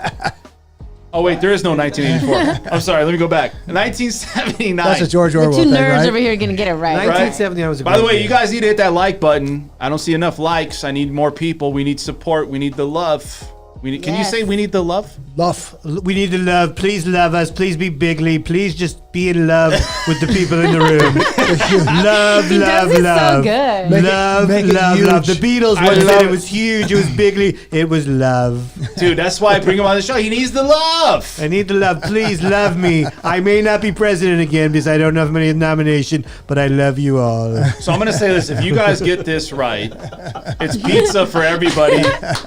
Oh, wait, there is no 1984. I'm sorry, let me go back. 1979. That's a George The Orwell two thing, nerds right? over here gonna get it right. 1979 was a By great the way, year. you guys need to hit that like button. I don't see enough likes. I need more people. We need support. We need the love. Can you Yes. say we need the love? Love. We need to love. Please love us. Please be bigly. Please just be in love with the people in the room. love, He love, does it so love. good. Make it- Love, make it love, love. The huge. Beatles I once love said it. it was huge. It was bigly. It was love. Dude, that's why I bring him on the show. He needs the love. I need the love. Please love me. I may not be president again because I don't have many nomination, but I love you all. So I'm going to say this. If you guys get this right, it's pizza for everybody.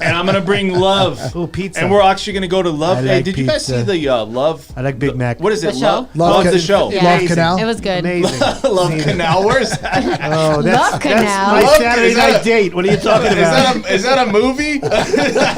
And I'm going to bring love. Oh, pizza. And we're actually going to go to Love. I Hey, like did you guys see pizza. the Love? I like Big Mac. What is it? The show? Love the show. Yeah. Love Amazing. Canal. It was good. Amazing. Love Canal. Where's that? Oh, Love Canal. That's my Love- Saturday is that night a- date. What are you talking about? Is that a movie?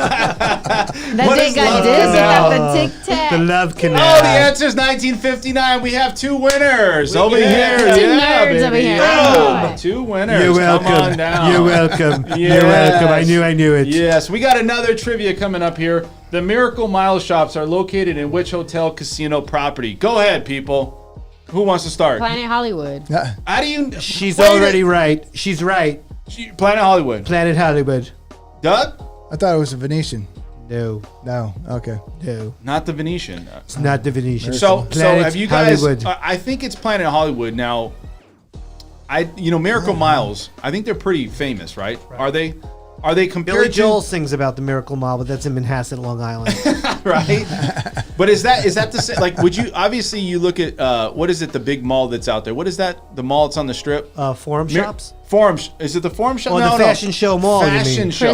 That What day is got Love dizzy Canal? off the Tic Tac. The Love Canal. Oh, the answer's 1959. We have 2 winners over get here. Two Yeah, nerds over baby. here. Yeah. 2 winners. You're welcome. Come on down. You're welcome. Yes. You're welcome. I knew it. Yes, we got another trivia coming up here. The Miracle Mile shops are located in which hotel casino property? Go ahead, people. Who wants to start? Planet Hollywood. Yeah. How do you? She's Wait a- already right. She's right. Planet Hollywood. Planet Hollywood. Doug? I thought it was a Venetian. No. No. Okay. No. Not the Venetian. It's not the Venetian. So Planet have you guys? Hollywood. I think it's Planet Hollywood now. Miracle Miles. I think they're pretty famous, right? Are they? Are they compared Billy to Joel sings about the Miracle Mile, but that's in Manhasset, Long Island. right? But is that the same? Like, would you obviously you look at what is it? The big mall that's out there. What is that? The mall that's on the strip. Forum shops? Forum. Is it the Forum shop? Oh, no, the Fashion Show Mall, you mean. Fashion show.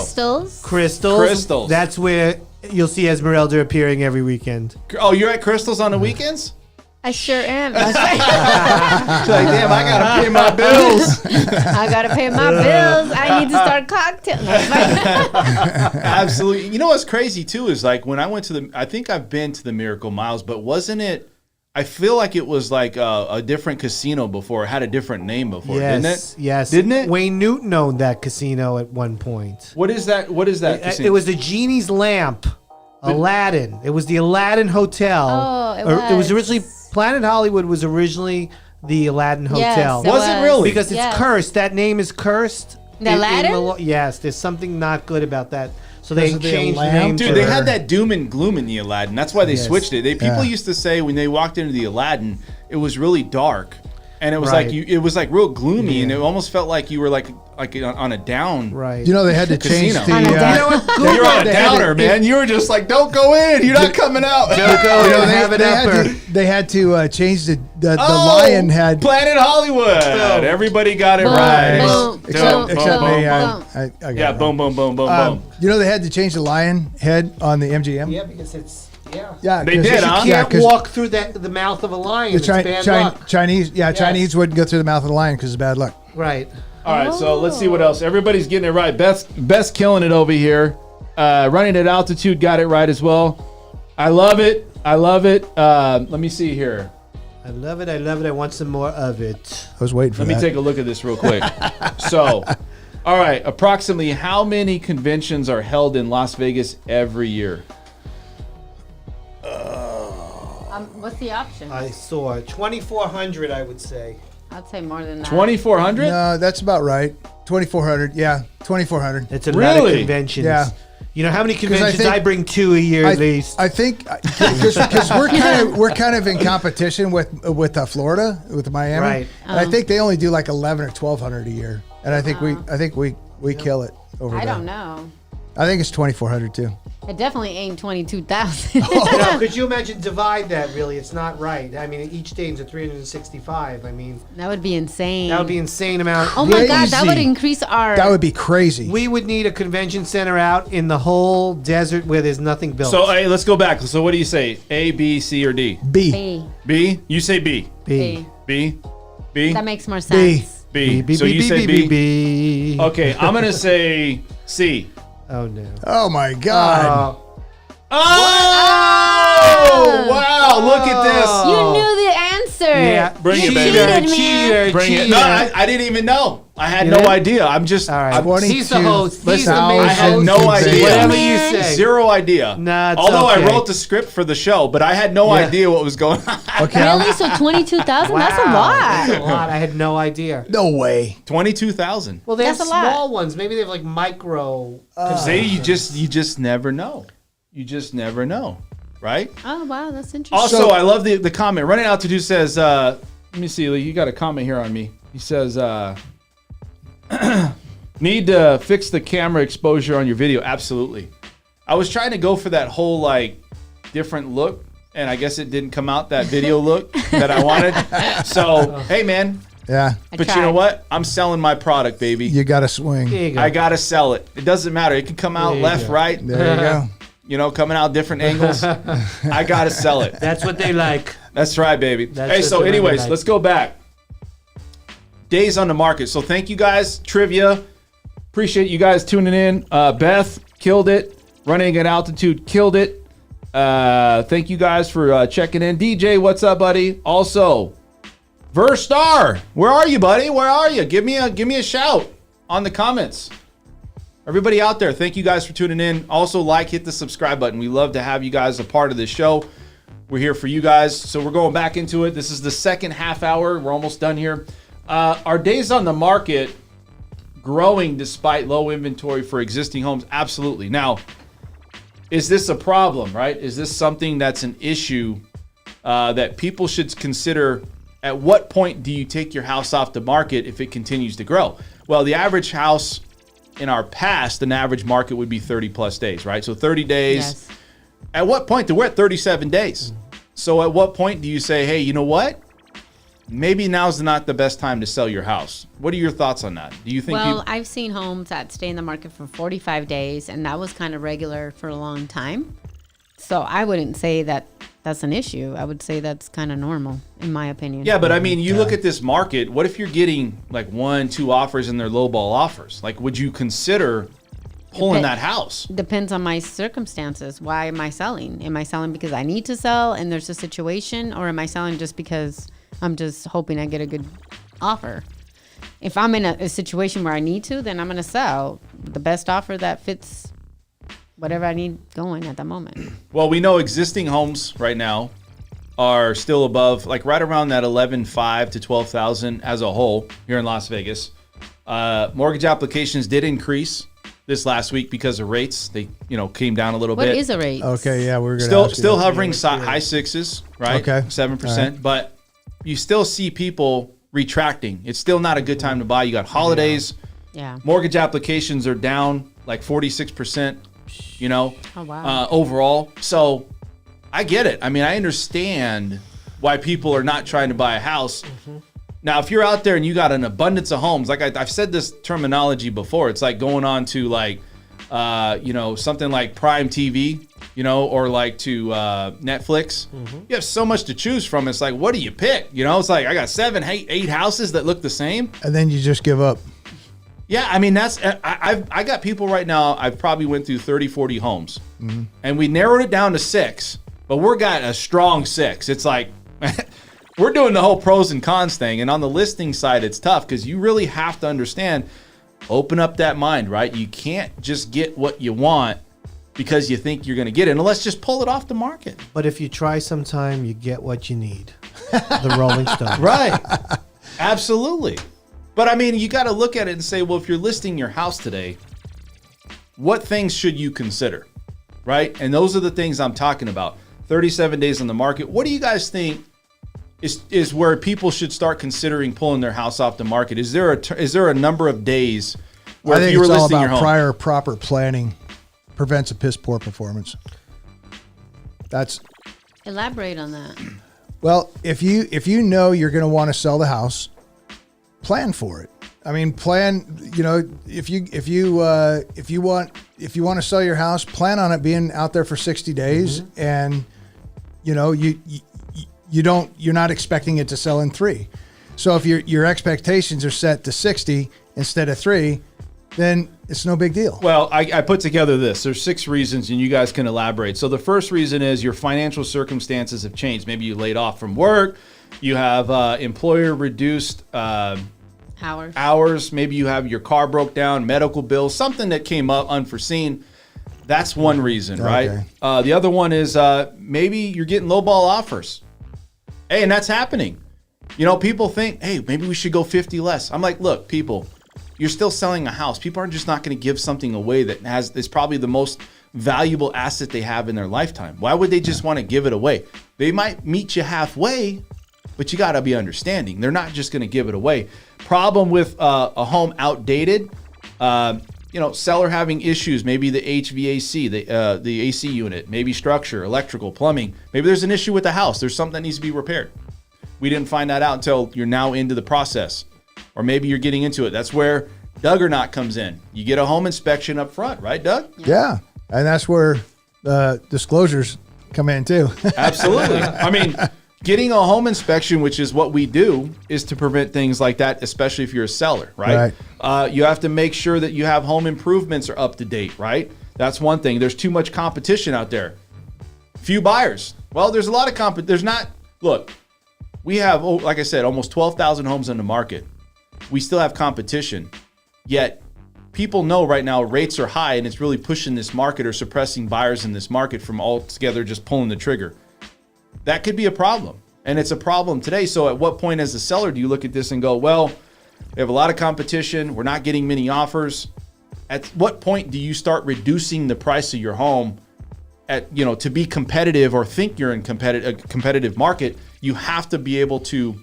Crystals. Crystals. That's where you'll see Esmeralda appearing every weekend. Oh, you're at Crystals on the weekends? I sure am. She's like, damn, I gotta pay my bills. I gotta pay my bills. I need to start cocktail. Absolutely. You know what's crazy too is like when I went to I think I've been to the Miracle Miles, but wasn't it? I feel like it was like a different casino before. It had a different name before, didn't it? Yes. Didn't it? Wayne Newton owned that casino at one point. What is that? What is that? casino? It was the Genie's Lamp. Aladdin. It was the Aladdin Hotel. Oh, it Or it was was. originally Planet Hollywood was originally the Aladdin Hotel. Yes, Was it really? Because it's Yes. cursed. That name is cursed. The Aladdin? Yes, there's something not good about that. So they Because of the changed the lamp? name. Dude, to they her. had that doom and gloom in the Aladdin. That's why they Yes. switched it. People Yeah. used to say when they walked into the Aladdin, it was really dark, and it was Right. like it was like real gloomy, and Yeah. it almost felt like you were like on a down. Right. You know they had to change Casino. the. On a down- You know what? Google You're on a They had downer, to- man. You were just like, don't go in. You're not coming out. Don't go. You know, Don't have it upper. they had to change the Oh, lion had. Planet Hollywood. Everybody got it Boom, right. boom, Except, boom, except boom, me, boom. I got Yeah, it boom, boom, boom, boom, wrong. boom. You know they had to change the lion head on the MGM. Yeah, because it's Yeah, They 'cause did, you huh? You Yeah, can't 'cause walk through the mouth of a lion. the It's bad luck. Chinese, Chinese wouldn't go through the mouth of the lion because it's bad luck. Right. All right, so let's see what else. Everybody's getting it right. Beth's killing it over here. Running at altitude got it right as well. I love it. Let me see here. I love it. I want some more of it. I was waiting for Let that. me take a look at this real quick. So, all right, approximately how many conventions are held in Las Vegas every year? What's the option? I saw 2,400, I would say. I'd say more than that. 2,400? No, that's about right. 2,400. Yeah, 2,400. It's a lot of Really? conventions. Yeah. You know how many conventions? think- I bring 2 a year at least. I think because we're kind of in competition with Florida, with Miami, Right. And I think they only do like 11 or 1,200 a year, and I think we kill it over I there. don't know. I think it's 2,400 too. It definitely ain't 22,000. Could you imagine divide that? Really, it's not right. I mean, each day is a 365. I mean, That would be insane. that would be insane amount. Oh my God, that would Crazy. increase our. That would be crazy. We would need a convention center out in the whole desert where there's nothing built. So, hey, let's go back. So, what do you say? A, B, C, or D? B. B. B? You say B. B. B? B? That makes more B. sense. B. So you say B? B. Okay, I'm going to say C. Oh no. Oh my God. Oh! Wow, look at this. You knew the answer. Yeah. Bring it, baby. Cheated, man. Cheater. Bring it. Cheater. No, I didn't even know. I had You no didn't? idea. I'm just. All right. I'm- He's the host. He's the I main had host. no idea. Whatever you Man. say. Zero idea. Nah, it's Although okay. I wrote the script for the show, but I had no Yeah. idea what was going on. Okay. I'm- Really? So 22,000? Wow, That's a lot. That's a lot. I had no idea. No way. 22,000. Well, they have That's a lot. small ones. Maybe they have like micro. See, you just never know. You just never know, right? Oh, wow. That's interesting. Also, I love the comment. Running Altitude says, let me see, Lee, you got a comment here on me. He says, need to fix the camera exposure on your video. Absolutely. I was trying to go for that whole like different look, and I guess it didn't come out that video look that I wanted. So, hey man, Yeah. but you know tried. what? I'm selling my product, baby. You got to swing. There you go. I gotta sell it. It doesn't matter. It can come out There you left, go. right. There you go. You know, coming out different angles. I gotta sell it. That's what they like. That's right, baby. That's Hey, what so the anyways, women like. let's go back. Days on the market. So thank you guys. Trivia. Appreciate you guys tuning in. Beth killed it. Running at altitude killed it. Thank you guys for checking in. DJ, what's up, buddy? Also, Verstar, where are you, buddy? Where are you? Give me a shout on the comments. Everybody out there, thank you guys for tuning in. Also, hit the subscribe button. We love to have you guys a part of this show. We're here for you guys. So we're going back into it. This is the second half hour. We're almost done here. Our days on the market growing despite low inventory for existing homes. Absolutely. Now, is this a problem, right? Is this something that's an issue that people should consider? At what point do you take your house off the market if it continues to grow? Well, the average house in our past, an average market would be 30 plus days, right? So 30 days. Yes. At what point? We're at 37 days. So at what point do you say, hey, you know what? Maybe now's not the best time to sell your house. What are your thoughts on that? Do you think Well, I've seen homes that stay in the market for 45 days, and that was kind of regular for a long time. So I wouldn't say that that's an issue. I would say that's kind of normal, in my opinion. Yeah, but I mean, you look at this market. What if you're getting like 1-2 offers and they're lowball offers? Like, would you consider pulling that house? Depends on my circumstances. Why am I selling? Am I selling because I need to sell and there's a situation, or am I selling just because I'm just hoping I get a good offer? If I'm in a situation where I need to, then I'm going to sell the best offer that fits whatever I need going at the moment. Well, we know existing homes right now are still above, like right around that 11.5 to 12,000 as a whole here in Las Vegas. Mortgage applications did increase this last week because of rates. They, came down a little What bit. is a rate? Okay, yeah, we're gonna Still ask you hovering high sixes, right? Okay. 7%. All right. But you still see people retracting. It's still not a good time to buy. You got holidays. Yeah. Mortgage applications are down like 46%, Oh, wow. overall. So I get it. I mean, I understand why people are not trying to buy a house. Now, if you're out there and you got an abundance of homes, like I've said this terminology before, it's like going on to like, something like Prime TV, or like to Netflix. You have so much to choose from. It's like, what do you pick? It's like I got 7, 8 houses that look the same. And then you just give up. Yeah, I mean, I got people right now, I've probably went through 30, 40 homes. And we narrowed it down to 6, but we're got a strong 6. It's like, we're doing the whole pros and cons thing. And on the listing side, it's tough because you really have to understand, open up that mind, right? You can't just get what you want because you think you're going to get it. And let's just pull it off the market. But if you try sometime, you get what you need. The Rolling Stone. Right. Absolutely. But I mean, you got to look at it and say, well, if you're listing your house today, what things should you consider? Right? And those are the things I'm talking about. 37 days on the market. What do you guys think is where people should start considering pulling their house off the market? Is there a number of days where I think if you were it's all listing your about home? prior proper planning prevents a piss poor performance. That's Elaborate on that. well, if you know you're going to want to sell the house, plan for it. I mean, plan. You know, if you want to sell your house, plan on it being out there for 60 days, and you know you're not expecting it to sell in 3. So if your expectations are set to 60 instead of 3, then it's no big deal. Well, I put together this. There's 6 reasons, and you guys can elaborate. So the first reason is your financial circumstances have changed. Maybe you laid off from work. You have employer reduced hours. Maybe you have your car broke down, medical bills, something that came up unforeseen. That's one reason, right? The other one is maybe you're getting lowball offers. Hey, and that's happening. You know, people think, hey, maybe we should go 50 less. I'm like, look, people, you're still selling a house. People are just not going to give something away that is probably the most valuable asset they have in their lifetime. Why would they just want to give it away? They might meet you halfway, but you got to be understanding. They're not just going to give it away. Problem with a home outdated, seller having issues, maybe the HVAC, the AC unit, maybe structure, electrical, plumbing. Maybe there's an issue with the house. There's something that needs to be repaired. We didn't find that out until you're now into the process. Or maybe you're getting into it. That's where Doug or not comes in. You get a home inspection up front, right, Doug? Yeah, and that's where disclosures come in too. Absolutely. I mean, getting a home inspection, which is what we do, is to prevent things like that, especially if you're a seller, right? You have to make sure that you have home improvements are up to date, right? That's one thing. There's too much competition out there. Few buyers. Well, there's a lot of competition. There's not. Look, we have, like I said, almost 12,000 homes on the market. We still have competition. Yet people know right now rates are high, and it's really pushing this market or suppressing buyers in this market from altogether just pulling the trigger. That could be a problem, and it's a problem today. So at what point as a seller do you look at this and go, well, we have a lot of competition, we're not getting many offers. At what point do you start reducing the price of your home to be competitive or think you're in a competitive market? You have to be able to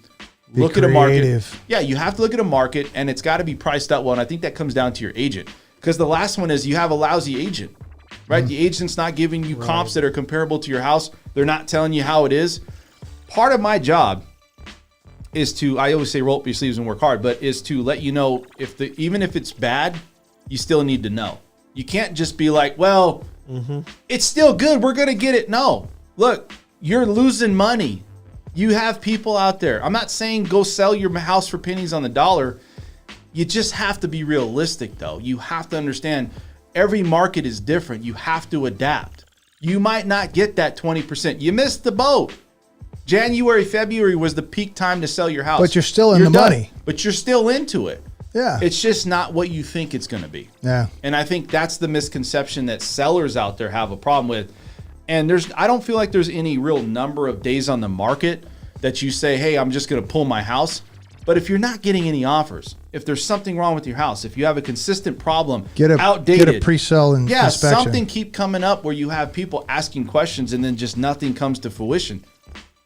look at a market. Yeah, you have to look at a market, and it's got to be priced out well, and I think that comes down to your agent. Because the last one is you have a lousy agent, right? The agent's not giving you comps that are comparable to your house. They're not telling you how it is. Part of my job is to, I always say roll up your sleeves and work hard, but is to let you know even if it's bad, you still need to know. You can't just be like, well, it's still good, we're going to get it. No, look, you're losing money. You have people out there. I'm not saying go sell your house for pennies on the dollar. You just have to be realistic, though. You have to understand every market is different. You have to adapt. You might not get that 20%. You missed the boat. January, February was the peak time to sell your house. But you're still in the money. But you're still into it. Yeah. It's just not what you think it's going to be. Yeah. And I think that's the misconception that sellers out there have a problem with. And I don't feel like there's any real number of days on the market that you say, hey, I'm just going to pull my house. But if you're not getting any offers, if there's something wrong with your house, if you have a consistent problem, outdated, get a pre-sale and inspection. Something keep coming up where you have people asking questions and then just nothing comes to fruition.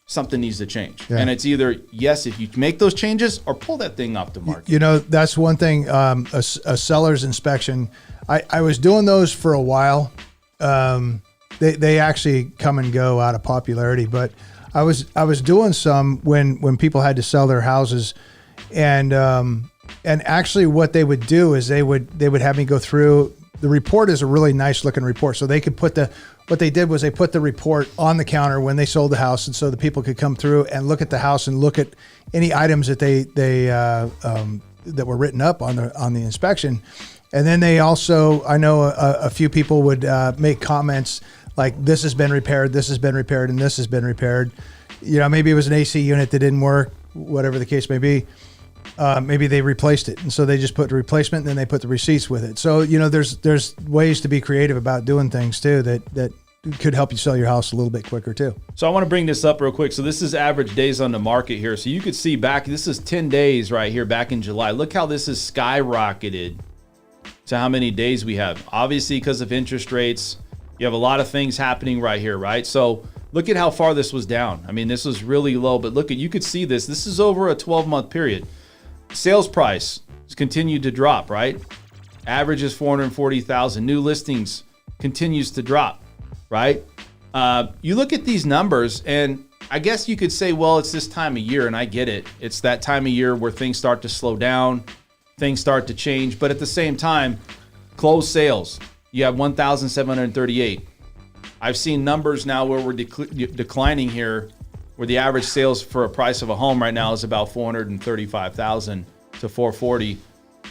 Something needs to change. Yeah. And it's either, yes, if you make those changes, or pull that thing off the market. You know, that's one thing, a seller's inspection. I was doing those for a while. They actually come and go out of popularity, but I was doing some when people had to sell their houses, and actually what they would do is they would have me go through. The report is a really nice looking report, so they could put what they did was they put the report on the counter when they sold the house, and so the people could come through and look at the house and look at any items that that were written up on the inspection. And then they also, I know a few people would make comments like, this has been repaired, this has been repaired, and this has been repaired. You know, maybe it was an AC unit that didn't work, whatever the case may be. Maybe they replaced it, and so they just put the replacement, and then they put the receipts with it. So, you know, there's ways to be creative about doing things too that could help you sell your house a little bit quicker too. So I want to bring this up real quick. So this is average days on the market here. So you could see back, this is 10 days right here back in July. Look how this has skyrocketed to how many days we have. Obviously, because of interest rates, you have a lot of things happening right here, right? So look at how far this was down. I mean, this was really low, but look at, you could see this. This is over a 12-month period. Sales price has continued to drop, right? Average is 440,000. New listings continues to drop, right? You look at these numbers, and I guess you could say, well, it's this time of year, and I get it. It's that time of year where things start to slow down, things start to change, but at the same time, closed sales, you have 1,738. I've seen numbers now where we're declining here, where the average sales for a price of a home right now is about 435,000 to 440.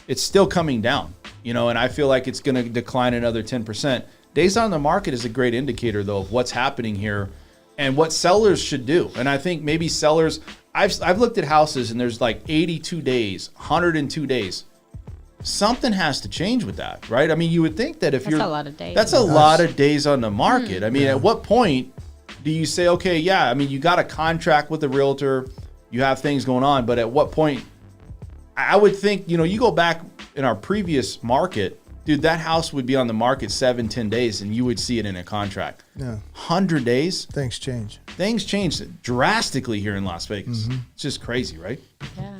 It's still coming down, you know, and I feel like it's going to decline another 10%. Days on the market is a great indicator, though, of what's happening here and what sellers should do. And I think maybe sellers, I've looked at houses and there's like 82 days, 102 days. Something has to change with that, right? I mean, you would think that if That's a lot of days. That's a lot of days on the market. I mean, at what point do you say, okay, yeah, I mean, you got a contract with a realtor, you have things going on, but at what point, I would think, you know, you go back in our previous market, dude, that house would be on the market 7-10 days and you would see it in a contract. Yeah. 100 days. Things change. Things changed drastically here in Las Vegas. It's just crazy, right? Yeah.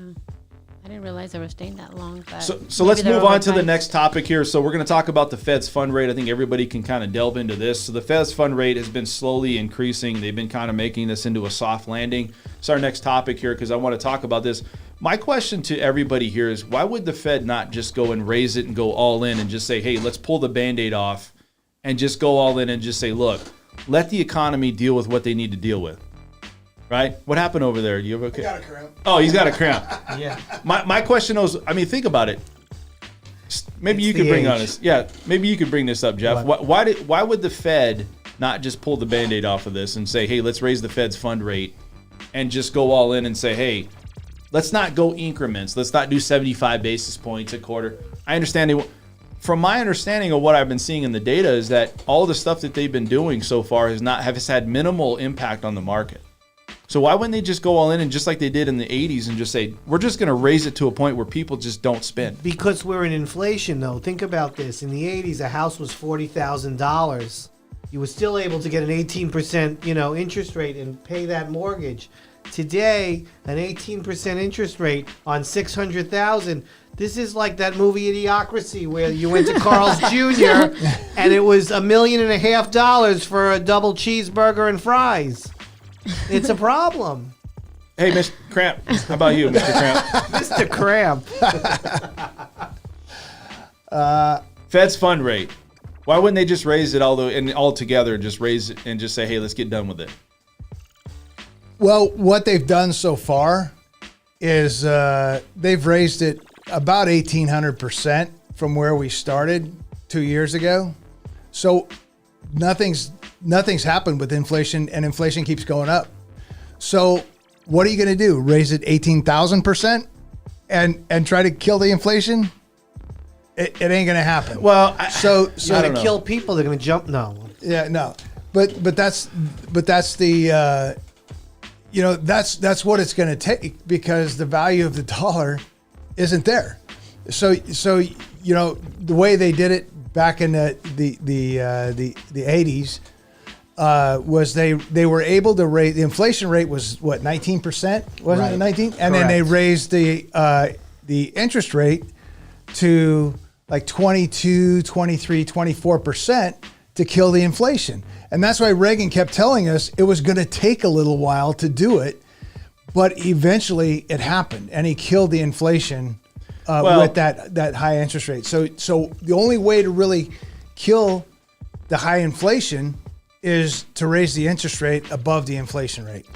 I didn't realize they were staying that long. But So let's move on to the next topic here. So we're going to talk about the Fed's fund rate. I think everybody can kind of delve into this. So the Fed's fund rate has been slowly increasing. They've been kind of making this into a soft landing. It's our next topic here because I want to talk about this. My question to everybody here is, why would the Fed not just go and raise it and go all in and just say, hey, let's pull the Band-Aid off and just go all in and just say, look, let the economy deal with what they need to deal with. Right? What happened over there? You okay? I got a cramp. Oh, he's got a cramp. Yeah. My question was, I mean, think about it. Maybe It's you could the bring age. on this. Yeah, maybe you could bring this up, Jeff. What? Why would the Fed not just pull the Band-Aid off of this and say, hey, let's raise the Fed's fund rate and just go all in and say, hey, let's not go increments. Let's not do 75 basis points a quarter. I understand. From my understanding of what I've been seeing in the data is that all the stuff that they've been doing so far has had minimal impact on the market. So why wouldn't they just go all in and just like they did in the 80s and just say, we're just going to raise it to a point where people just don't spend? Because we're in inflation, though. Think about this. In the 80s, a house was $40,000. You were still able to get an 18%, interest rate and pay that mortgage. Today, an 18% interest rate on $600,000. This is like that movie Idiocracy where you went to Carl's Jr. and it was $1.5 million for a double cheeseburger and fries. It's a problem. Hey, Mr. Cramp, how about you, Mr. Cramp? Mr. Cramp. Fed's fund rate. Why wouldn't they just raise it all together, just raise it and just say, hey, let's get done with it? Well, what they've done so far is they've raised it about 1,800% from where we started 2 years ago. So nothing's happened with inflation, and inflation keeps going up. So what are you going to do? Raise it 18,000% and try to kill the inflation? It ain't going to happen. Well, So I to don't know. kill people, they're going to jump. No. Yeah, no, but that's the that's what it's going to take, because the value of the dollar isn't there. So the way they did it back in the 80s was they were able to raise the inflation rate was what, 19%, wasn't it 19? And then they Correct. raised the interest rate to like 22, 23, 24% to kill the inflation. And that's why Reagan kept telling us it was going to take a little while to do it, but eventually it happened, and he killed the inflation with that high interest rate. So the only way to really kill the high inflation is to raise the interest rate above the inflation rate.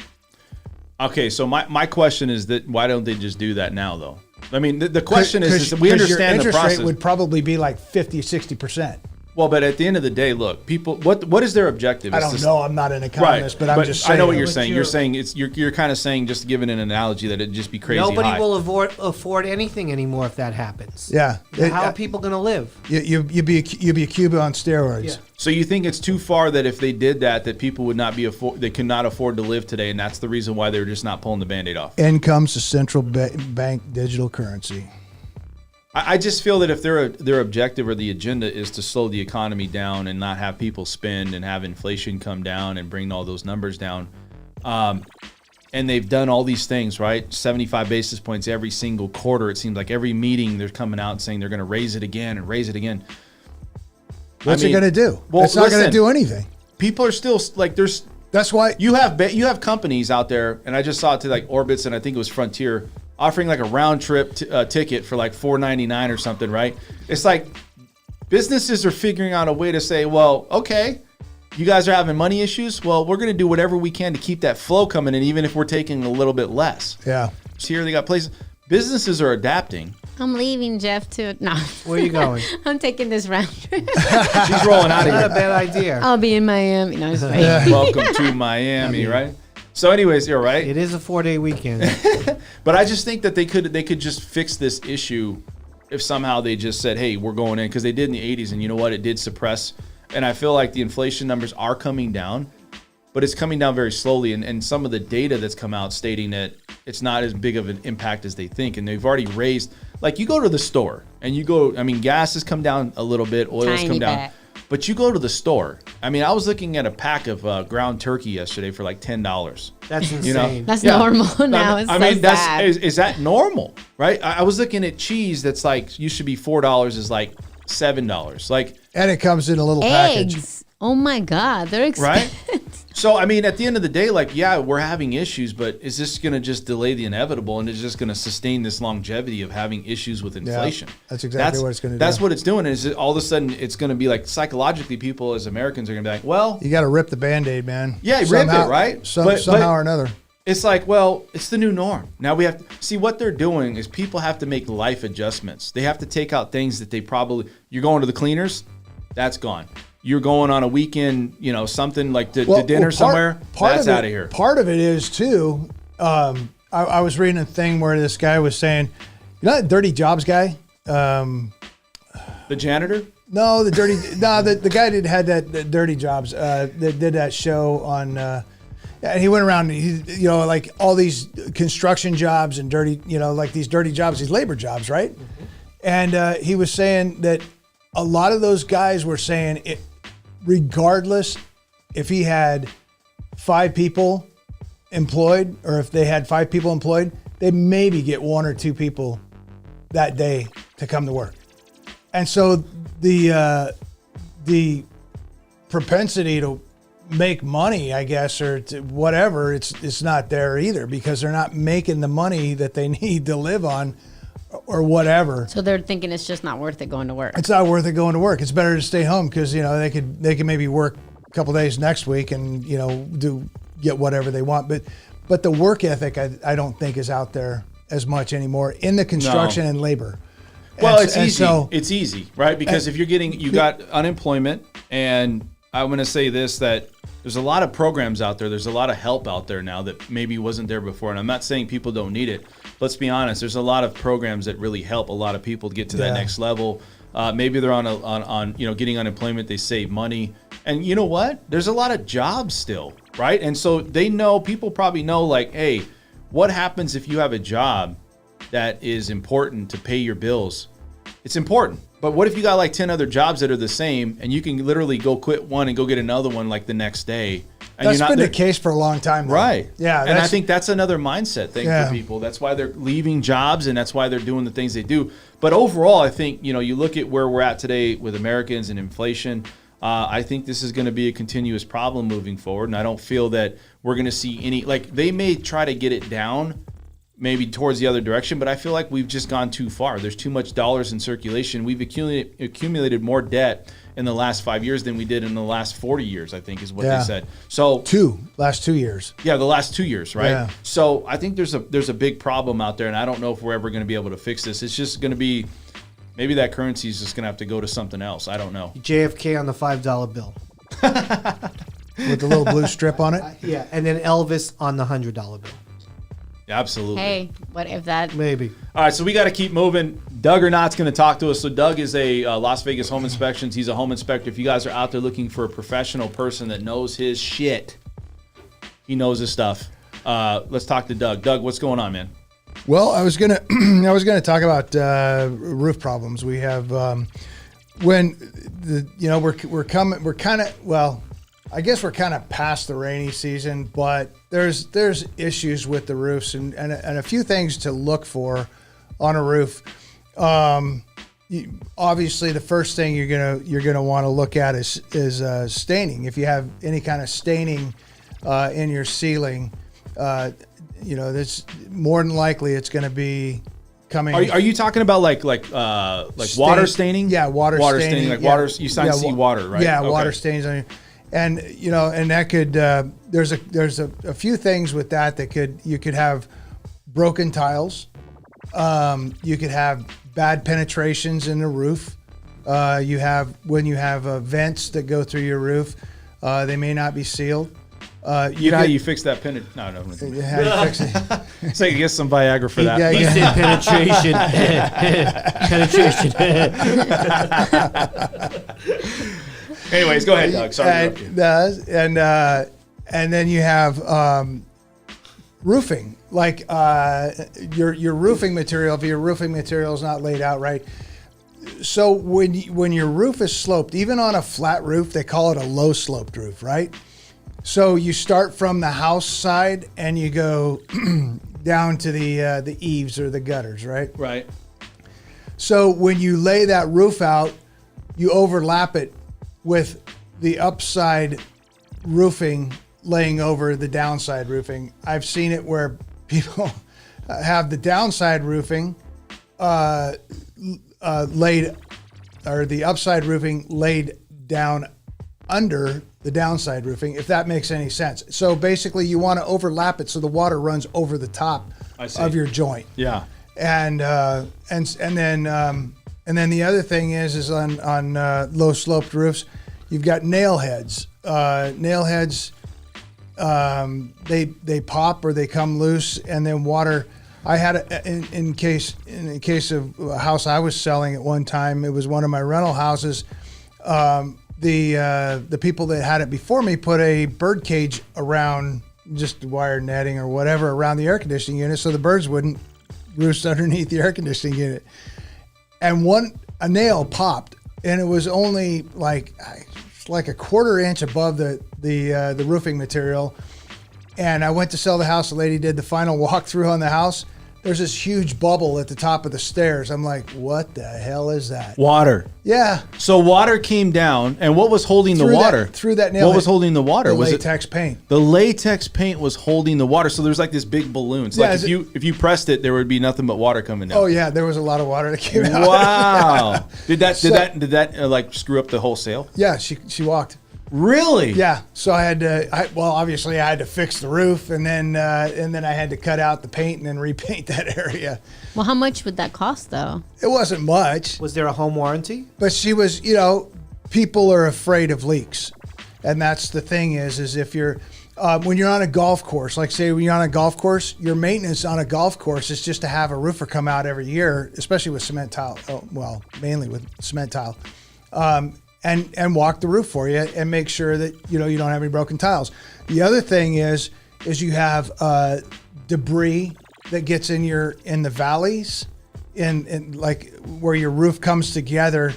Okay, so my question is that why don't they just do that now, though? I mean, the question is we your understand the interest process. rate would probably be like 50, 60%. Well, but at the end of the day, look, people, what is their objective? I don't know. I'm not an economist, but I'm just saying. I know what you're But saying. You're saying you're kind of saying, just giving an analogy, that it'd just be crazy Nobody high. will afford anything anymore if that happens. Yeah. How are people going to live? You'd be a Cuba on steroids. Yeah. So you think it's too far that if they did that people would not they could not afford to live today, and that's the reason why they're just not pulling the Band-Aid off? In comes the central bank digital currency. I just feel that if their objective or the agenda is to slow the economy down and not have people spend and have inflation come down and bring all those numbers down, and they've done all these things, right? 75 basis points every single quarter. It seems like every meeting they're coming out and saying they're going to raise it again and raise it again. What's it going to do? Well, it's not going to listen, do anything. People are still like, That's why you have companies out there, and I just saw it to like Orbitz, and I think it was Frontier, offering like a round trip ticket for like $4.99 or something, right? It's like businesses are figuring out a way to say, well, okay, you guys are having money issues. Well, we're going to do whatever we can to keep that flow coming in, even if we're taking a little bit less. Yeah. So here they got places. Businesses are adapting. I'm leaving, Jeff, to no. Where are you going? I'm taking this round trip. She's rolling out of Not a here. bad idea. I'll be in Miami. No, it's fine. Welcome to Miami, right? So anyways, you're right. It is a 4-day weekend. But I just think that they could just fix this issue if somehow they just said, hey, we're going in, because they did in the 80s, and you know what? It did suppress. And I feel like the inflation numbers are coming down, but it's coming down very slowly. And some of the data that's come out stating that it's not as big of an impact as they think. And they've already raised, like you go to the store and you go, I mean, gas has come down a little bit, oil's Tiny come down. bit. But you go to the store. I mean, I was looking at a pack of ground turkey yesterday for like $10. That's insane. You know? That's Yeah. normal now. It's so sad. Is that normal, right? I was looking at cheese that's like used to be $4 is like $7. Like, And it comes in a little package. Eggs. Oh my God, they're expensive. right? So I mean, at the end of the day, like, yeah, we're having issues, but is this going to just delay the inevitable, and is just going to sustain this longevity of having issues with inflation? that's exactly what it's gonna do. That's what it's doing. Is all of a sudden it's going to be like psychologically, people as Americans are going to be like, well, You got to rip the Band-Aid, man. Yeah, rip it, right? But Somehow or another. it's like, well, it's the new norm. Now we have to see what they're doing is people have to make life adjustments. They have to take out things that you're going to the cleaners, that's gone. You're going on a weekend, something like to dinner somewhere, that's out of here. Part of it is too. I was reading a thing where this guy was saying, you know that Dirty Jobs guy? The janitor? No, the guy that had that Dirty Jobs that did that show on. And he went around, like all these construction jobs and dirty, like these dirty jobs, these labor jobs, right? Mm-hmm. And he was saying that a lot of those guys were saying it, regardless if he had 5 people employed or if they had 5 people employed, they'd maybe get 1 or 2 people that day to come to work. And so the propensity to make money, I guess, or to whatever, it's not there either, because they're not making the money that they need to live on or whatever. So they're thinking it's just not worth it going to work. It's not worth it going to work. It's better to stay home because they could maybe work a couple days next week and get whatever they want. But the work ethic I don't think is out there as much anymore in the construction and labor. Well, it's easy. It's easy, right? Because if you got unemployment, and I'm going to say this, that there's a lot of programs out there. There's a lot of help out there now that maybe wasn't there before. And I'm not saying people don't need it. Let's be honest. There's a lot of programs that really help a lot of people to get to that next level. Maybe they're on getting unemployment. They save money. And you know what? There's a lot of jobs still, right? And so people probably know, like, hey, what happens if you have a job that is important to pay your bills? It's important. But what if you got like 10 other jobs that are the same, and you can literally go quit one and go get another one like the next day? And that's been the case for a long time, though. Right. Yeah. And I think that's another mindset thing for people. That's why they're leaving jobs, and that's why they're doing the things they do. But overall, I think, you look at where we're at today with Americans and inflation, I think this is going to be a continuous problem moving forward. And I don't feel that we're going to see any, like, they may try to get it down, maybe towards the other direction, but I feel like we've just gone too far. There's too much dollars in circulation. We've accumulated more debt in the last 5 years than we did in the last 40 years, I think is what they said. So last 2 years. Yeah, the last 2 years, right? Yeah. So I think there's a big problem out there, and I don't know if we're ever going to be able to fix this. It's just going to be, maybe that currency is just going to have to go to something else. I don't know. JFK on the $5 bill. With the little blue strip on it? Yeah, and then Elvis on the $100 bill. Absolutely. Hey, what if that? Maybe. All right, so we got to keep moving. Doug or not's going to talk to us. So Doug is a Las Vegas Home Inspections. He's a home inspector. If you guys are out there looking for a professional person that knows his shit, he knows his stuff. Let's talk to Doug. Doug, what's going on, man? Well, I was gonna talk about roof problems. We have I guess we're kind of past the rainy season, but there's issues with the roofs and a few things to look for on a roof. Obviously, the first thing you're gonna want to look at is staining. If you have any kind of staining in your ceiling, that's more than likely it's going to be coming. Are you talking about like water staining? Yeah, water staining. Like water. You see water, right? Yeah, okay. Water stains on you. And and that could there's a few things with that you could have broken tiles, you could have bad penetrations in the roof. When you have vents that go through your roof, they may not be sealed. How you fix that No. How do you fix it? So you get some Viagra for that. He said penetration. Penetration. Anyways, go ahead, Doug. Sorry to interrupt you. And then you have roofing, like your roofing material. If your roofing material is not laid out right, so when your roof is sloped, even on a flat roof, they call it a low sloped roof, right? So you start from the house side and you go down to the eaves or the gutters, right? Right. So when you lay that roof out, you overlap it with the upside roofing laying over the downside roofing. I've seen it where people have the downside roofing laid, or the upside roofing laid down under the downside roofing, if that makes any sense. So basically you want to overlap it so the water runs over the top of your joint. Yeah. And then the other thing is on low sloped roofs, you've got nail heads. Nail heads, they pop or they come loose, and then water. I had in case of a house I was selling at one time. It was one of my rental houses. The people that had it before me put a bird cage around, just wire netting or whatever around the air conditioning unit, so the birds wouldn't roost underneath the air conditioning unit. And a nail popped, and it was only like a quarter inch above the roofing material. And I went to sell the house. The lady did the final walkthrough on the house. There's this huge bubble at the top of the stairs. I'm like, what the hell is that? Water. Yeah. So water came down, and what was holding the water? Through that nail. What was holding the water? Was latex paint. The latex paint was holding the water. So there's like this big balloon. So like if you pressed it, there would be nothing but water coming down. Oh yeah, there was a lot of water that came out. Wow. Did that like screw up the whole sale? Yeah, she walked. Really? Yeah. So obviously I had to fix the roof, and then I had to cut out the paint and then repaint that area. Well, how much would that cost, though? It wasn't much. Was there a home warranty? But she was, people are afraid of leaks, and that's the thing is if you're when you're on a golf course, like say when you're on a golf course, your maintenance on a golf course is just to have a roofer come out every year, especially with cement tile. Mainly with cement tile. And walk the roof for you and make sure that you don't have any broken tiles. The other thing is you have debris that gets in the valleys, in like where your roof comes together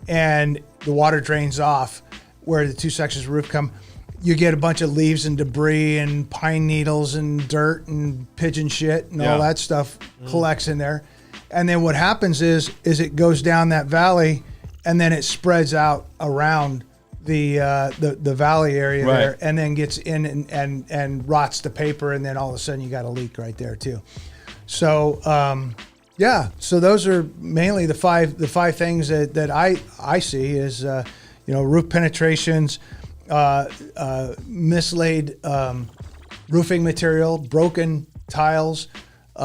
and the water drains off, where the two sections of roof come. You get a bunch of leaves and debris and pine needles and dirt and pigeon shit and all that stuff collects in there. And then what happens is it goes down that valley, and then it spreads out around the valley area there, and then gets in and rots the paper, and then all of a sudden you got a leak right there too. So yeah, so those are mainly the five things that I see is roof penetrations, mislaid roofing material, broken tiles. Did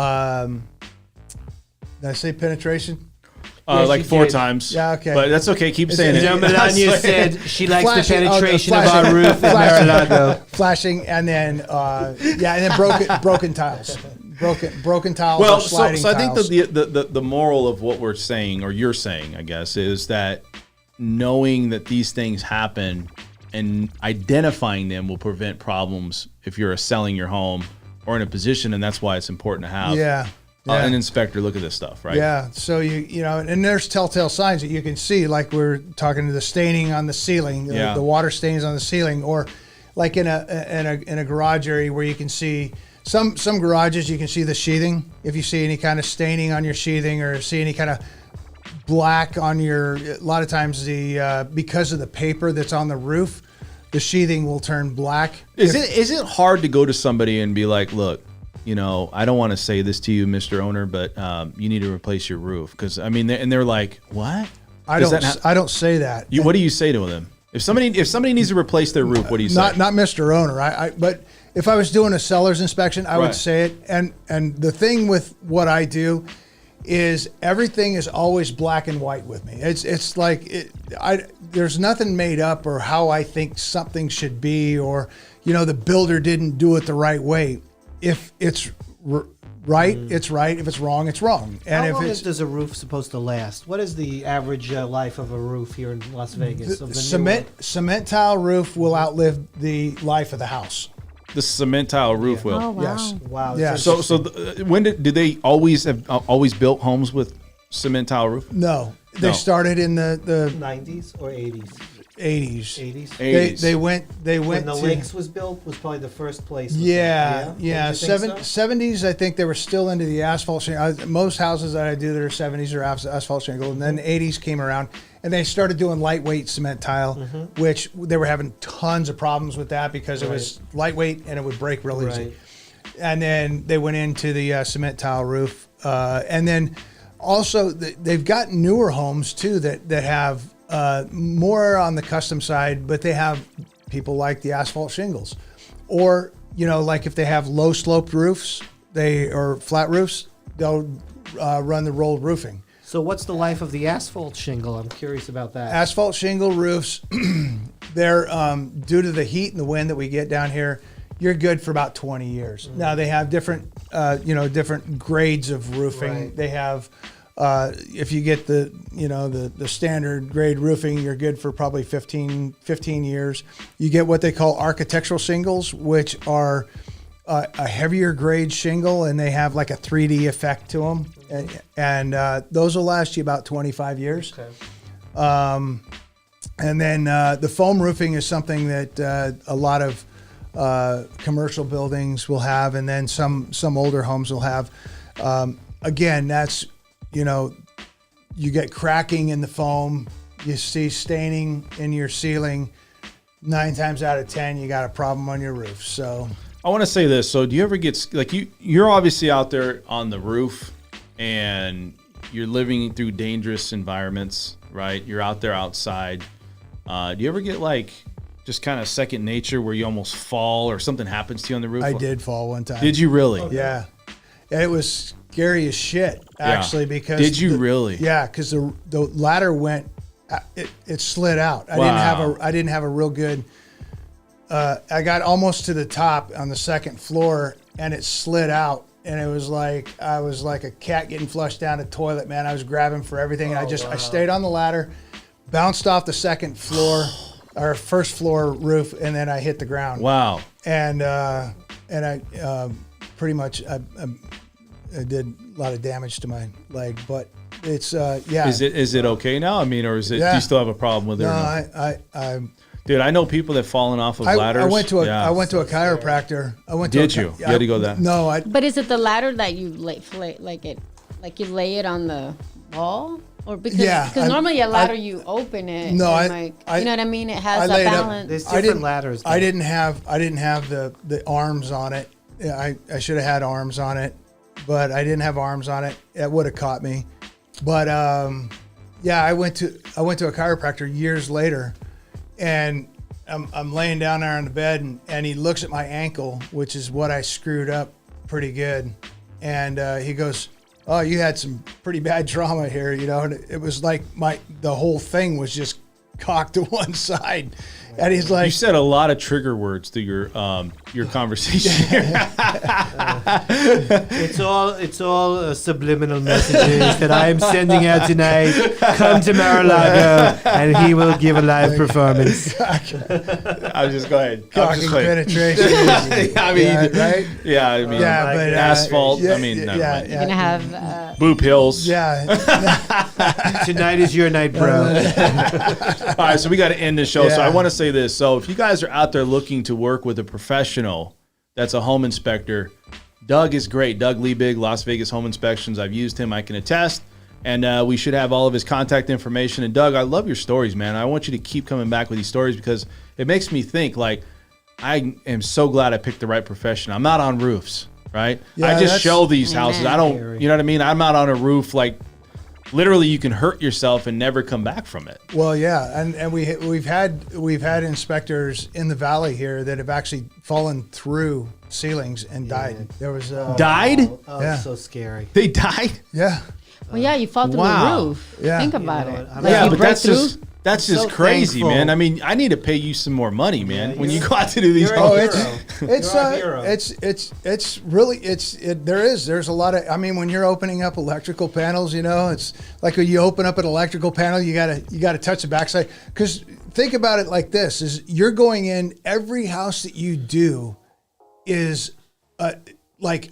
I say penetration? Yes, like you 4 did. the Yeah, okay. But that's okay. Keep saying it. Melania said she likes the Flashing- penetration of flashing- our roof at Mar-a-Lago. Flashing, and then and then broken tiles, broken tiles. Well, or sliding so I think tiles. the moral of what we're saying, or you're saying, I guess, is that knowing that these things happen and identifying them will prevent problems if you're selling your home or in a position, and that's why it's important to have Yeah. an inspector look at this stuff, right? Yeah. So and there's telltale signs that you can see, like we're talking to the staining on the ceiling, Yeah. the water stains on the ceiling, or like in a garage area where you can see some garages you can see the sheathing. If you see any kind of staining on your sheathing or see any kind of black on a lot of times because of the paper that's on the roof, the sheathing will turn black. Is it hard to go to somebody and be like, look, I don't want to say this to you, Mr. Owner, but you need to replace your roof? Because and they're like, what? I don't say that. What do you say to them? If somebody needs to replace their roof, what do you say? Not Mr. Owner. But if I was doing a seller's inspection, I Right. would say it. And the thing with what I do is everything is always black and white with me. It's like there's nothing made up or how I think something should be, or the builder didn't do it the right way. If it's right, it's right. If it's wrong, it's wrong. And How if long it's is a roof supposed to last? What is the average life of a roof here in Las Vegas? Of the cement tile roof will outlive the life of the house. The cement tile roof will. Oh, wow. Yes. Wow. Yeah. So when did they always built homes with cement tile roof? No, they No. started in the 90s or 80s? 80s. 80s. 80s. They went When the to Lakes was built was probably the first place. Was yeah. Don't you think so? 70s. I think they were still into the asphalt shingle. Most houses that I do that are 70s are asphalt shingle, and then 80s came around, and they started doing lightweight cement tile, which they were having tons of problems with that because it was lightweight and it would break real easy. Right. And then they went into the cement tile roof, and then also they've got newer homes too that have more on the custom side, but they have people like the asphalt shingles, or like if they have low sloped roofs, or flat roofs, they'll run the rolled roofing. So what's the life of the asphalt shingle? I'm curious about that. Asphalt shingle roofs, they're due to the heat and the wind that we get down here, you're good for about 20 years. Now they have different different grades of roofing. Right. They have if you get the standard grade roofing, you're good for probably 15 years. You get what they call architectural shingles, which are a heavier grade shingle, and they have like a 3D effect to them, and those will last you about 25 years. Okay. And then the foam roofing is something that a lot of commercial buildings will have, and then some older homes will have. Again, that's you get cracking in the foam, you see staining in your ceiling. 9 times out of 10, you got a problem on your roof. So I want to say this. So do you ever get you're obviously out there on the roof and you're living through dangerous environments, right? You're out there outside. Do you ever get just kind of second nature where you almost fall or something happens to you on the roof? I did fall one time. Did you really? Yeah. It was scary as shit, actually, because Did you really? Yeah, because the ladder went, it slid out. I didn't have a real good. I got almost to the top on the second floor, and it slid out, and it was like I was like a cat getting flushed down a toilet, man. I was grabbing for everything, and I stayed on the ladder, bounced off the second floor, or first floor roof, and then I hit the ground. Wow. And I pretty much I did a lot of damage to my leg, but it's yeah. Is it okay now? I mean, or is it? Yeah. Do you still have a problem with it? No, or no? I Dude, I know people that fallen off of ladders. I went to a Yeah. I went to a chiropractor. Did you? You had to go there? No, But is it the ladder that you you lay it on the wall, or because Yeah, normally a ladder you open it? No, and you know what I mean. It has I that laid up- balance. There's I different didn't- ladders. I didn't have the arms on it. I should have had arms on it. but I didn't have arms on it. It would have caught me. But yeah, I went to a chiropractor years later, and I'm laying down there on the bed, and he looks at my ankle, which is what I screwed up pretty good, and he goes, "Oh, you had some pretty bad trauma here," you know. And it was like the whole thing was just cocked to one side. And he's like, you said a lot of trigger words through your conversation here. It's all subliminal messages that I am sending out tonight. Come to Mar-a-Lago, and he will give a live performance. I was just go ahead. cocking penetration. I mean, right? Yeah, I mean, Yeah, but asphalt. yeah, I mean, never mind. You're gonna have Boop hills. Yeah. Tonight is your night, bro. All right, so we got to end the show. So Yeah. I want to say this. So if you guys are out there looking to work with a professional that's a home inspector, Doug is great. Doug Liebig, Las Vegas Home Inspections. I've used him. I can attest. And we should have all of his contact information. And Doug, I love your stories, man. I want you to keep coming back with these stories because it makes me think, like, I am so glad I picked the right profession. I'm not on roofs, right? Yeah, I just that's- show these houses. I don't, Scary. you know what I mean? I'm not on a roof, like, literally you can hurt yourself and never come back from it. Well, yeah, and we've had inspectors in the valley here that have actually fallen through ceilings and died. There was Died? Oh, Yeah. so scary. They died? yeah. well, yeah, you fall through Wow. the roof. Yeah. Think You about know it. what, I'm Like, Yeah, you but break that's through, just so crazy, thankful. man. I mean, I need to pay you some more money, man. Yeah, when you you're- go out to do these you're a Oh, homes. hero. it's You're our hero. it's really there's a lot of, I mean, when you're opening up electrical panels, you know, it's like when you open up an electrical panel, you gotta touch the backside, because think about it like this: is you're going in, every house that you do is like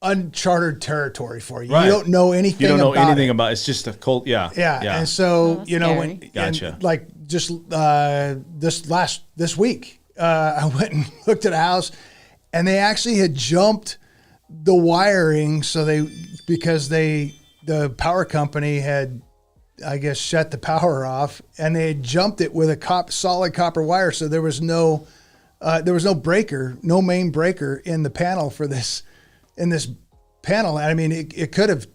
uncharted territory for you. Right. You don't know anything. You don't know about anything it. about it's just a cold. Yeah. Yeah. And so, Oh, you know, scary. Gotcha. and like just this week, I went and looked at a house, and they actually had jumped the wiring. Because the power company had, I guess, shut the power off, and they had jumped it with a solid copper wire. So there was no breaker, no main breaker in the panel for this, in this panel. I mean, it could have,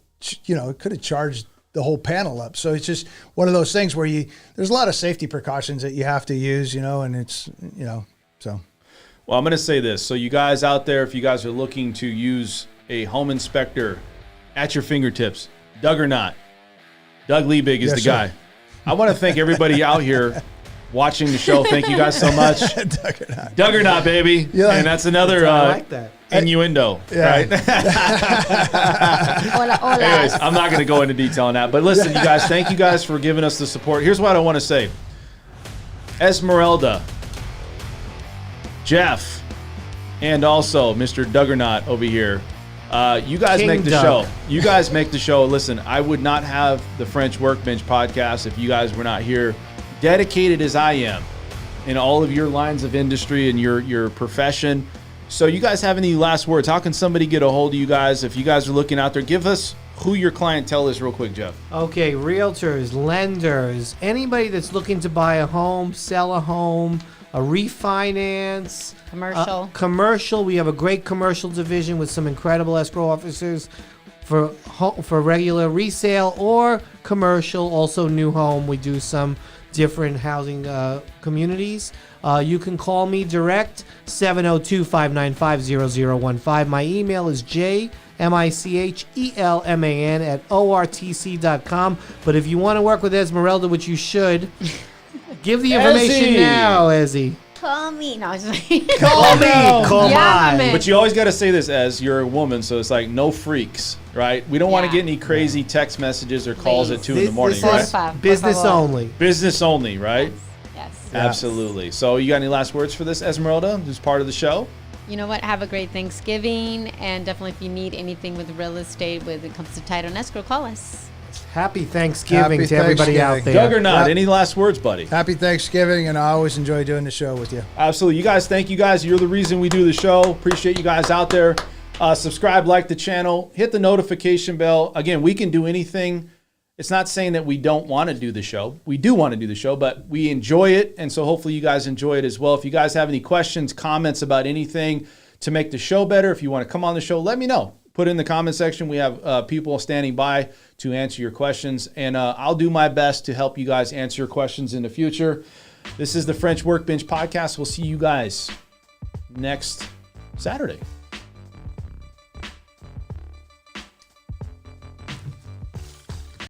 charged the whole panel up. So it's just one of those things where there's a lot of safety precautions that you have to use, and it's, so. Well, I'm going to say this. So you guys out there, if you guys are looking to use a home inspector at your fingertips, Doug or not, Doug Liebig is Yes, the sir. guy. I want to thank everybody out here watching the show. Thank you guys so much. Doug or not, baby. Yeah. And that's another I like that. innuendo, Yeah. right? Hola, hola. Anyways, I'm not going to go into detail on that. But listen, you guys, thank you guys for giving us the support. Here's what I want to say. Esmeralda, Jeff, and also Mr. Duggernot over here. You guys King make the Doug. show. You guys make the show. Listen, I would not have the French Workbench podcast if you guys were not here, dedicated as I am in all of your lines of industry and your profession. So you guys have any last words? How can somebody get a hold of you guys? If you guys are looking out there, give us who your clientele is real quick, Jeff. Okay, realtors, lenders, anybody that's looking to buy a home, sell a home, a refinance, Commercial. commercial. We have a great commercial division with some incredible escrow officers for regular resale or commercial. Also, new home. We do some different housing communities. You can call me direct 702-595-0015. My email is jmicheelman@ortc.com. But if you want to work with Esmeralda, which you should, give the information Ezzy. now, Ezzy. Call me. No, I was like, Call me. Call Yeah, mine. man. But you always got to say this as you're a woman, so it's like no freaks, right? We don't want to Yeah. get any crazy text messages or calls at Please. 2 in the morning, This right? is Por business favor. only. Business only, right? yes. Absolutely. So you got any last words for this, Esmeralda, who's part of the show? You know what? Have a great Thanksgiving. And definitely, if you need anything with real estate, when it comes to title and escrow, call us. Happy Thanksgiving Happy to everybody out Thanksgiving. there. Doug or not, Yep. any last words, buddy? Happy Thanksgiving, and I always enjoy doing the show with you. Absolutely. You guys, thank you guys. You're the reason we do the show. Appreciate you guys out there. Subscribe, like the channel, hit the notification bell. Again, we can do anything. It's not saying that we don't want to do the show. We do want to do the show, but we enjoy it. And so hopefully you guys enjoy it as well. If you guys have any questions, comments about anything to make the show better, if you want to come on the show, let me know. put it in the comment section. We have people standing by to answer your questions, and I'll do my best to help you guys answer your questions in the future. This is the French Workbench podcast. We'll see you guys next Saturday.